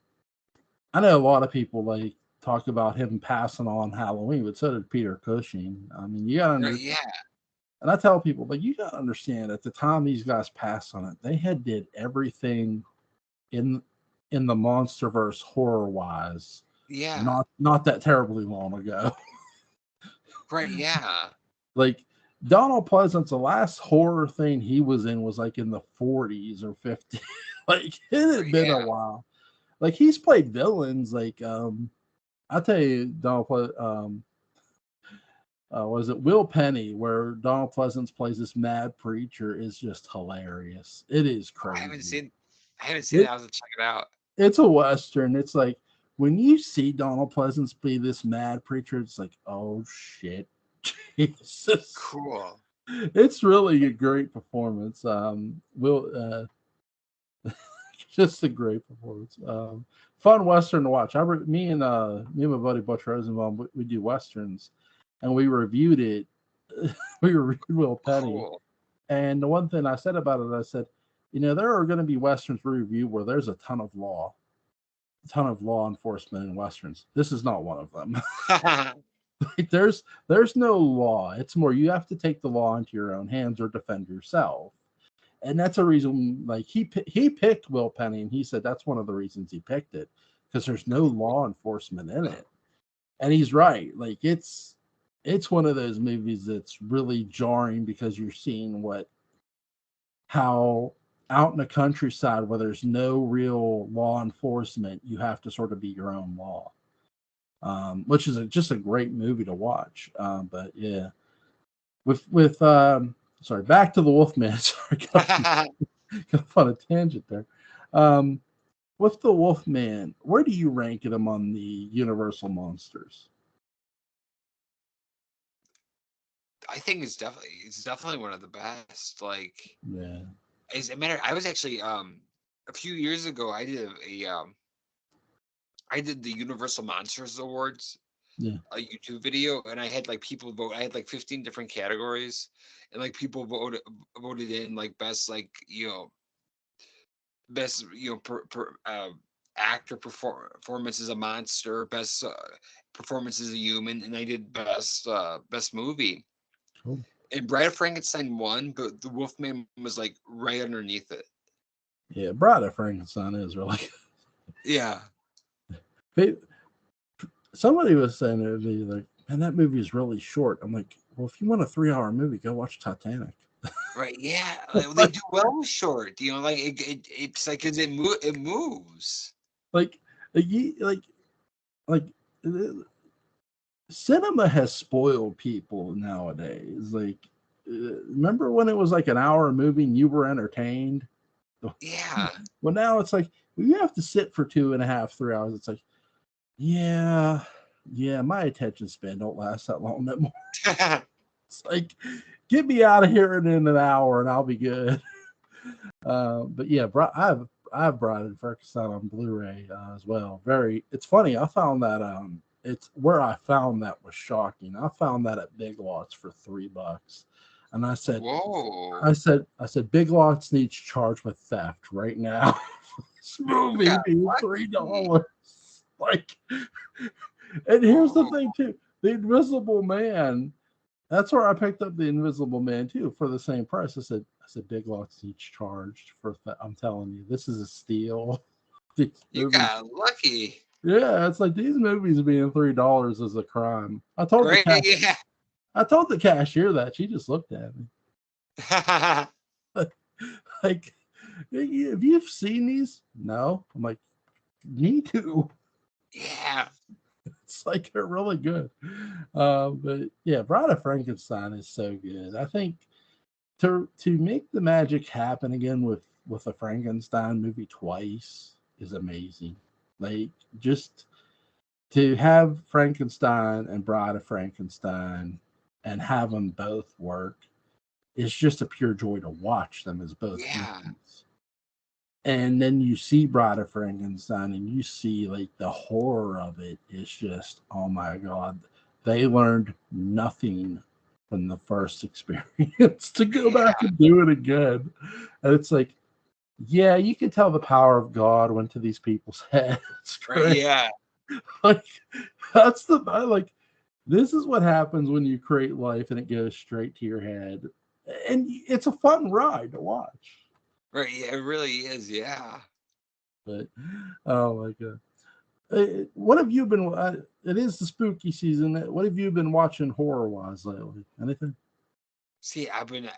I know a lot of people like talk about him passing on Halloween, but so did Peter Cushing. I mean, you got Right, to, yeah, and I tell people, like, you got to understand at the time these guys passed on it, they had did everything in the MonsterVerse horror wise, yeah. not that terribly long ago. Right, yeah. Like Donald Pleasance, the last horror thing he was in was like in the 40s or 50s. Like it Right, had been a yeah. while. Like he's played villains. Like I'll tell you, was it Will Penny, where Donald Pleasance plays this mad preacher, is just hilarious. It is Oh, I haven't crazy. seen. I haven't seen it. It I have to check it out. it's a western. It's like when you see Donald Pleasance be this mad preacher, it's like, oh shit, Jesus. Cool. It's really a great performance. Will just a great performance. Fun western to watch. Me and my buddy Butch Rosenbaum, we do westerns, and we reviewed it. We reviewed Will Penny, Cool. and the one thing I said about it, I said, there are going to be westerns we review where there's a ton of law enforcement in westerns. This is not one of them. Like, there's no law. It's more you have to take the law into your own hands or defend yourself. And that's a reason. Like he picked Will Penny, and he said that's one of the reasons he picked it because there's no law enforcement in it. And he's right. Like it's one of those movies that's really jarring because you're seeing how out in the countryside where there's no real law enforcement, you have to sort of be your own law. Which is just a great movie to watch. But yeah, with sorry, back to the Wolfman. Sorry, got on a tangent there. Um, with the Wolfman, where do you rank it among the Universal monsters? I think it's definitely one of the best. Like, Yeah, as a matter, I was actually a few years ago. I did the Universal Monsters Awards, yeah, a YouTube video, and I had like people vote. I had like 15 different categories, and like people voted in like best, like, best, actor performance as a monster, best performance as a human, and I did best movie. cool. And Bride of Frankenstein won, but the Wolfman was like right underneath it. Yeah, Bride of Frankenstein is really Yeah. good. Somebody was saying to me, like, man, that movie is really short. I'm like, well, if you want a 3 hour movie, go watch Titanic. Right. Yeah. They do well with short. Like it's like 'cause it moves. like, like, like, cinema has spoiled people nowadays. Like, remember when it was like an hour movie and you were entertained? Yeah. Well, now it's like you have to sit for 2.5, 3 hours. It's like, yeah, yeah, my attention span don't last that long no more. It's like, get me out of here in an hour and I'll be good. But yeah, I've brought in Frankenstein on Blu-ray as well. It's funny. I found that it's where I found that was shocking. I found that at Big Lots for $3. And I said, Whoa. I said, Big Lots needs charged with theft right now. This movie Got being lucky. $3. Like, and here's the Whoa. thing too: the Invisible Man. That's where I picked up the Invisible Man too for the same price. I said, Big Lots needs charged for. I'm telling you, this is a steal. These You movies. got lucky. Yeah, it's like these movies being $3 is a crime. Right? Yeah. I told the cashier that. She just looked at me like, have you seen these? No. I'm like, me too. Yeah. It's like they're really good. But yeah, Bride of Frankenstein is so good. I think to make the magic happen again with a Frankenstein movie twice is amazing. Like, just to have Frankenstein and Bride of Frankenstein and have them both work, it's just a pure joy to watch them as both Yeah. movies. And then you see Bride of Frankenstein and you see like the horror of it. It's just, oh my God, they learned nothing from the first experience to go Yeah. back and do it again. And it's like, yeah, you can tell the power of God went to these people's heads. Right. Right? Yeah. Like, that's the like, this is what happens when you create life and it goes straight to your head. And it's a fun ride to watch. Right. Yeah. It really is. Yeah. But oh my God. What have you been? It is the spooky season. What have you been watching horror wise lately? Anything? See, I've been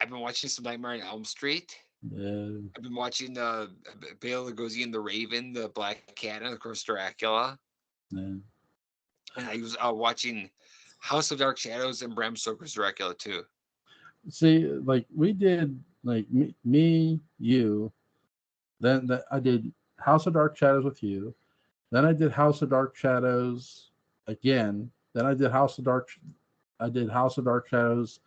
watching some Nightmare on Elm Street. Yeah, I've been watching Bela Lugosi and the Raven, the Black Cat, and of course Dracula. yeah. And I was watching House of Dark Shadows and Bram Stoker's Dracula too. See, like we did, like me, you. Then I did House of Dark Shadows with you. Then I did House of Dark Shadows again. Then I did House of Dark. I did House of Dark Shadows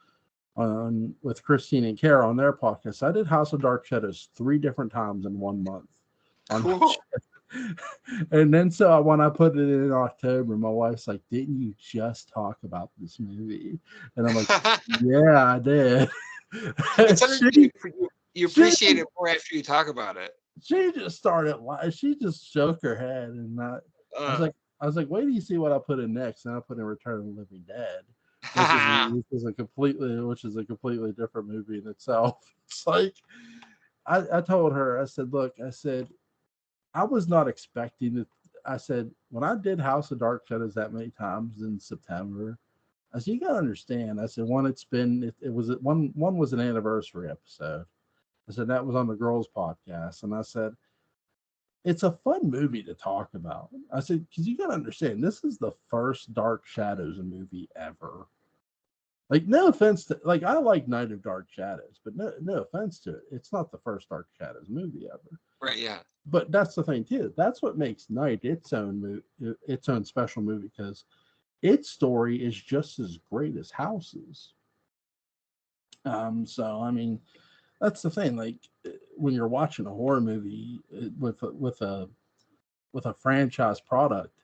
on with Christine and Kara on their podcast. I did House of Dark Shadows 3 different times in 1 month. On Cool. and then so when I put it in October, my wife's like, "Didn't you just talk about this movie?" And I'm like, "Yeah, I did." It's she understanding for you. You she appreciate it more after you talk about it. she just started. She just shook her head, and I was Uh, like, "Wait till you see what I put in next." And I put in Return of the Living Dead, which is a completely different movie in itself. It's like I told her, I said, "Look," I said, I was not expecting it. I said, when I did House of Dark Shadows that many times in September, I said, you gotta understand. I said, it was one was an anniversary episode. I said that was on the girls' podcast, and I said it's a fun movie to talk about. I said because you gotta understand, this is the first Dark Shadows movie ever. Like, no offense to, like, I like Night of Dark Shadows, but no offense to it, it's not the first Dark Shadows movie ever. right. Yeah. But that's the thing too. That's what makes Night its own special movie, because its story is just as great as House's. So I mean, that's the thing. Like, when you're watching a horror movie with a franchise product,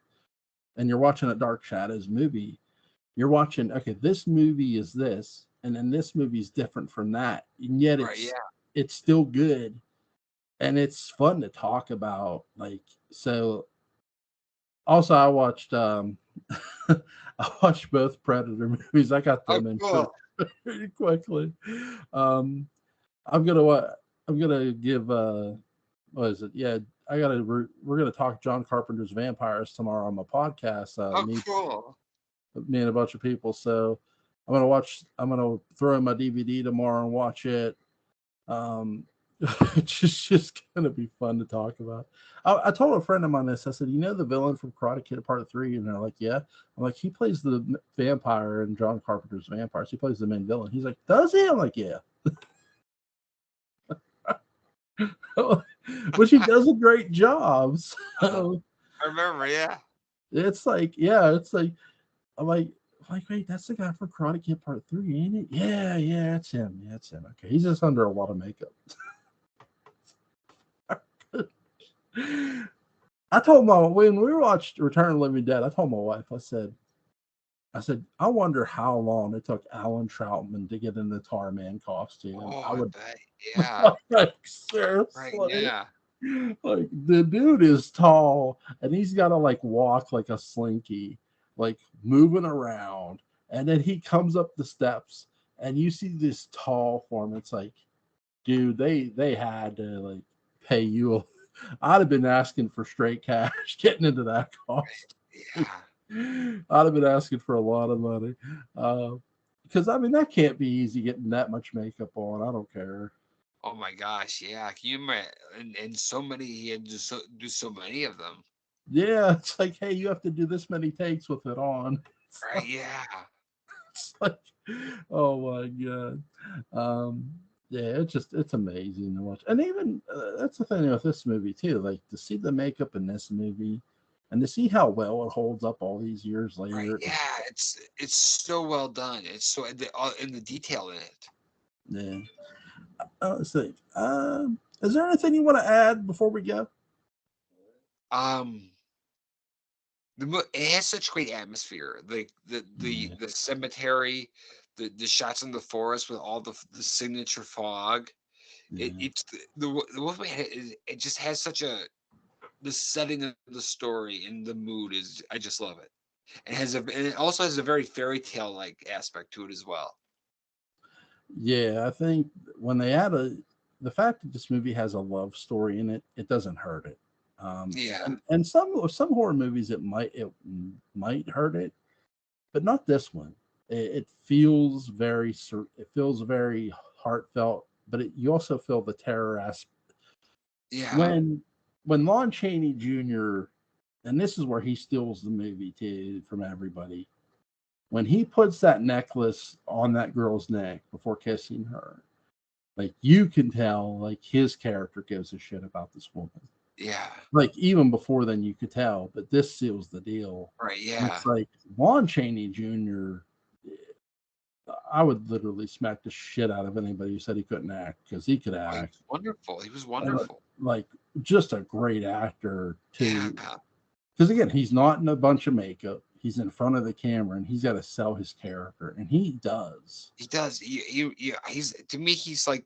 and you're watching a Dark Shadows movie, you're watching, okay, this movie is this, and then this movie is different from that, and yet Right. Yeah. it's still good, and it's fun to talk about. Like, so also I watched I watched both Predator movies. I got Oh, them in cool. pretty quickly. Um, I'm gonna give what is it? Yeah, we're gonna talk John Carpenter's Vampires tomorrow on my podcast. Oh, cool. Me and a bunch of people. So I'm gonna throw in my DVD tomorrow and watch it. Um, it's just gonna be fun to talk about. I told a friend of mine this. I said, you know the villain from Karate Kid Part 3? And they're like, yeah. I'm like, he plays the vampire in John Carpenter's Vampires. He plays the main villain. He's like, does he? I'm like, yeah. Which he does a great job. So I remember. Yeah. it's like, yeah, it's like, I'm like, wait, that's the guy from Karate Kid Part 3, ain't it? Yeah, it's him. Yeah, it's him. Okay, he's just under a lot of makeup. I told when we watched Return of the Living Dead, I told my wife, I said, I said, I wonder how long it took Alan Troutman to get in the Tarman costume. Oh, I I would bet. Yeah. like Right. seriously. Yeah. Like the dude is tall and he's got to like walk like a slinky, like moving around. And then he comes up the steps and you see this tall form. It's like, dude, they had to like pay you. I'd have been asking for straight cash getting into that costume. Yeah. I'd have been asking for a lot of money. Because I mean that can't be easy getting that much makeup on. I don't care. Oh my gosh. Yeah. Can you imagine? And so many, he had to do so many of them. Yeah, it's like, hey, you have to do this many takes with it on. Right. Yeah. It's like, oh my god. Um, yeah, it's amazing to watch, and even that's the thing with this movie too. Like to see the makeup in this movie, and to see how well it holds up all these years Right. later. Yeah. It's so well done. It's so in the detail in it. Yeah. Let's see. Is there anything you want to add before we go? Um. It has such great atmosphere. Like Yeah. the cemetery, the shots in the forest with all the signature fog. Yeah. It's the Wolfman. It just has such a the setting of the story and the mood is. I just love it. And it also has a very fairy tale like aspect to it as well. Yeah, I think when they add the fact that this movie has a love story in it, it doesn't hurt it. Yeah. And some horror movies it might hurt it, but not this one. It feels it feels very heartfelt, but you also feel the terror aspect Yeah. when Lon Chaney Jr. and this is where he steals the movie too from everybody. When he puts that necklace on that girl's neck before kissing her, like you can tell, like his character gives a shit about this woman. Yeah. Like even before then, you could tell, but this seals the deal. Right. And Yeah. it's like Lon Chaney Jr. I would literally smack the shit out of anybody who said he couldn't act because he could Oh, he act. was wonderful. He was And wonderful. like just a great actor too. Yeah. Because again, he's not in a bunch of makeup. He's in front of the camera and he's got to sell his character, and he does. He does. He's to me. He's like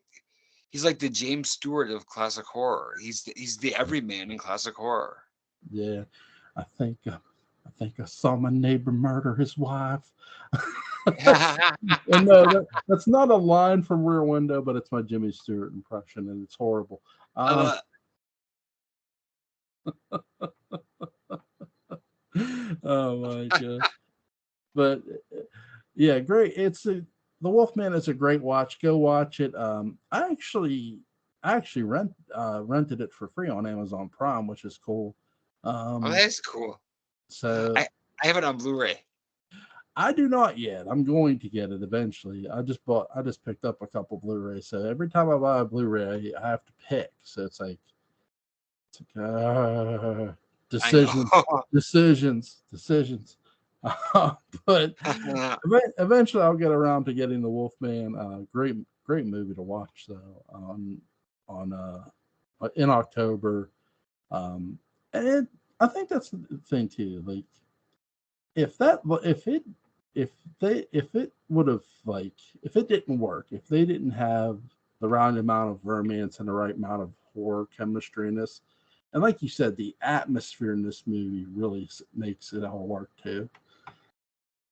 the James Stewart of classic horror. He's the everyman in classic horror. Yeah, I think I saw my neighbor murder his wife. And no, that's not a line from Rear Window, but it's my Jimmy Stewart impression, and it's horrible. Uh, Oh my god! But yeah, great. The Wolfman is a great watch. Go watch it. I actually rented it for free on Amazon Prime, which is cool. oh, Um, that's cool. so I have it on Blu-ray. I do not yet. I'm going to get it eventually. I just picked up a couple Blu-rays. So every time I buy a Blu-ray, I have to pick. So it's like I know. decisions. But eventually, I'll get around to getting the Wolfman. Great movie to watch though. On in October, um, and I think that's the thing too. Like if that if it if it would have like if it didn't work, if they didn't have the right amount of romance and the right amount of horror chemistry in this, and like you said, the atmosphere in this movie really makes it all work too.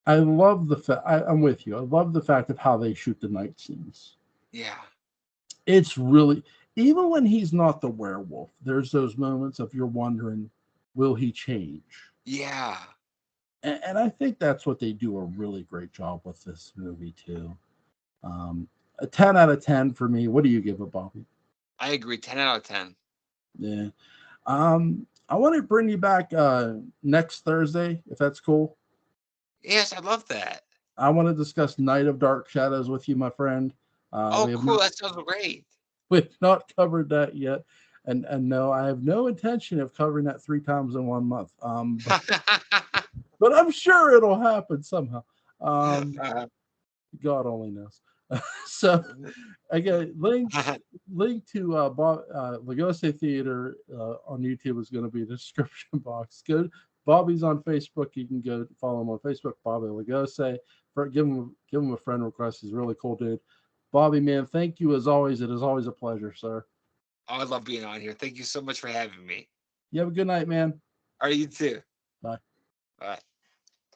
I love the fact I'm with you. I love the fact of how they shoot the night scenes. Yeah. It's really even when he's not the werewolf, there's those moments of you're wondering, will he change? Yeah. And I think that's what they do a really great job with this movie too. A 10 out of 10 for me. What do you give it, Bobby? I agree. 10 out of 10. Yeah. I want to bring you back next Thursday, if that's cool. Yes, I love that. I want to discuss Night of Dark Shadows with you, my friend. Oh, We have cool. not That sounds great. we've not covered that yet, and no, I have no intention of covering that 3 times in 1 month. But I'm sure it'll happen somehow. God only knows. So again, link to Lugosi Theater on YouTube is going to be in the description box. Go Bobby's on Facebook. You can go follow him on Facebook, Bobby Lugosi. Give him a friend request. He's a really cool dude. Bobby, man, thank you as always. It is always a pleasure, sir. Oh, I love being on here. Thank you so much for having me. You have a good night, man. All right, you too. Bye. Bye.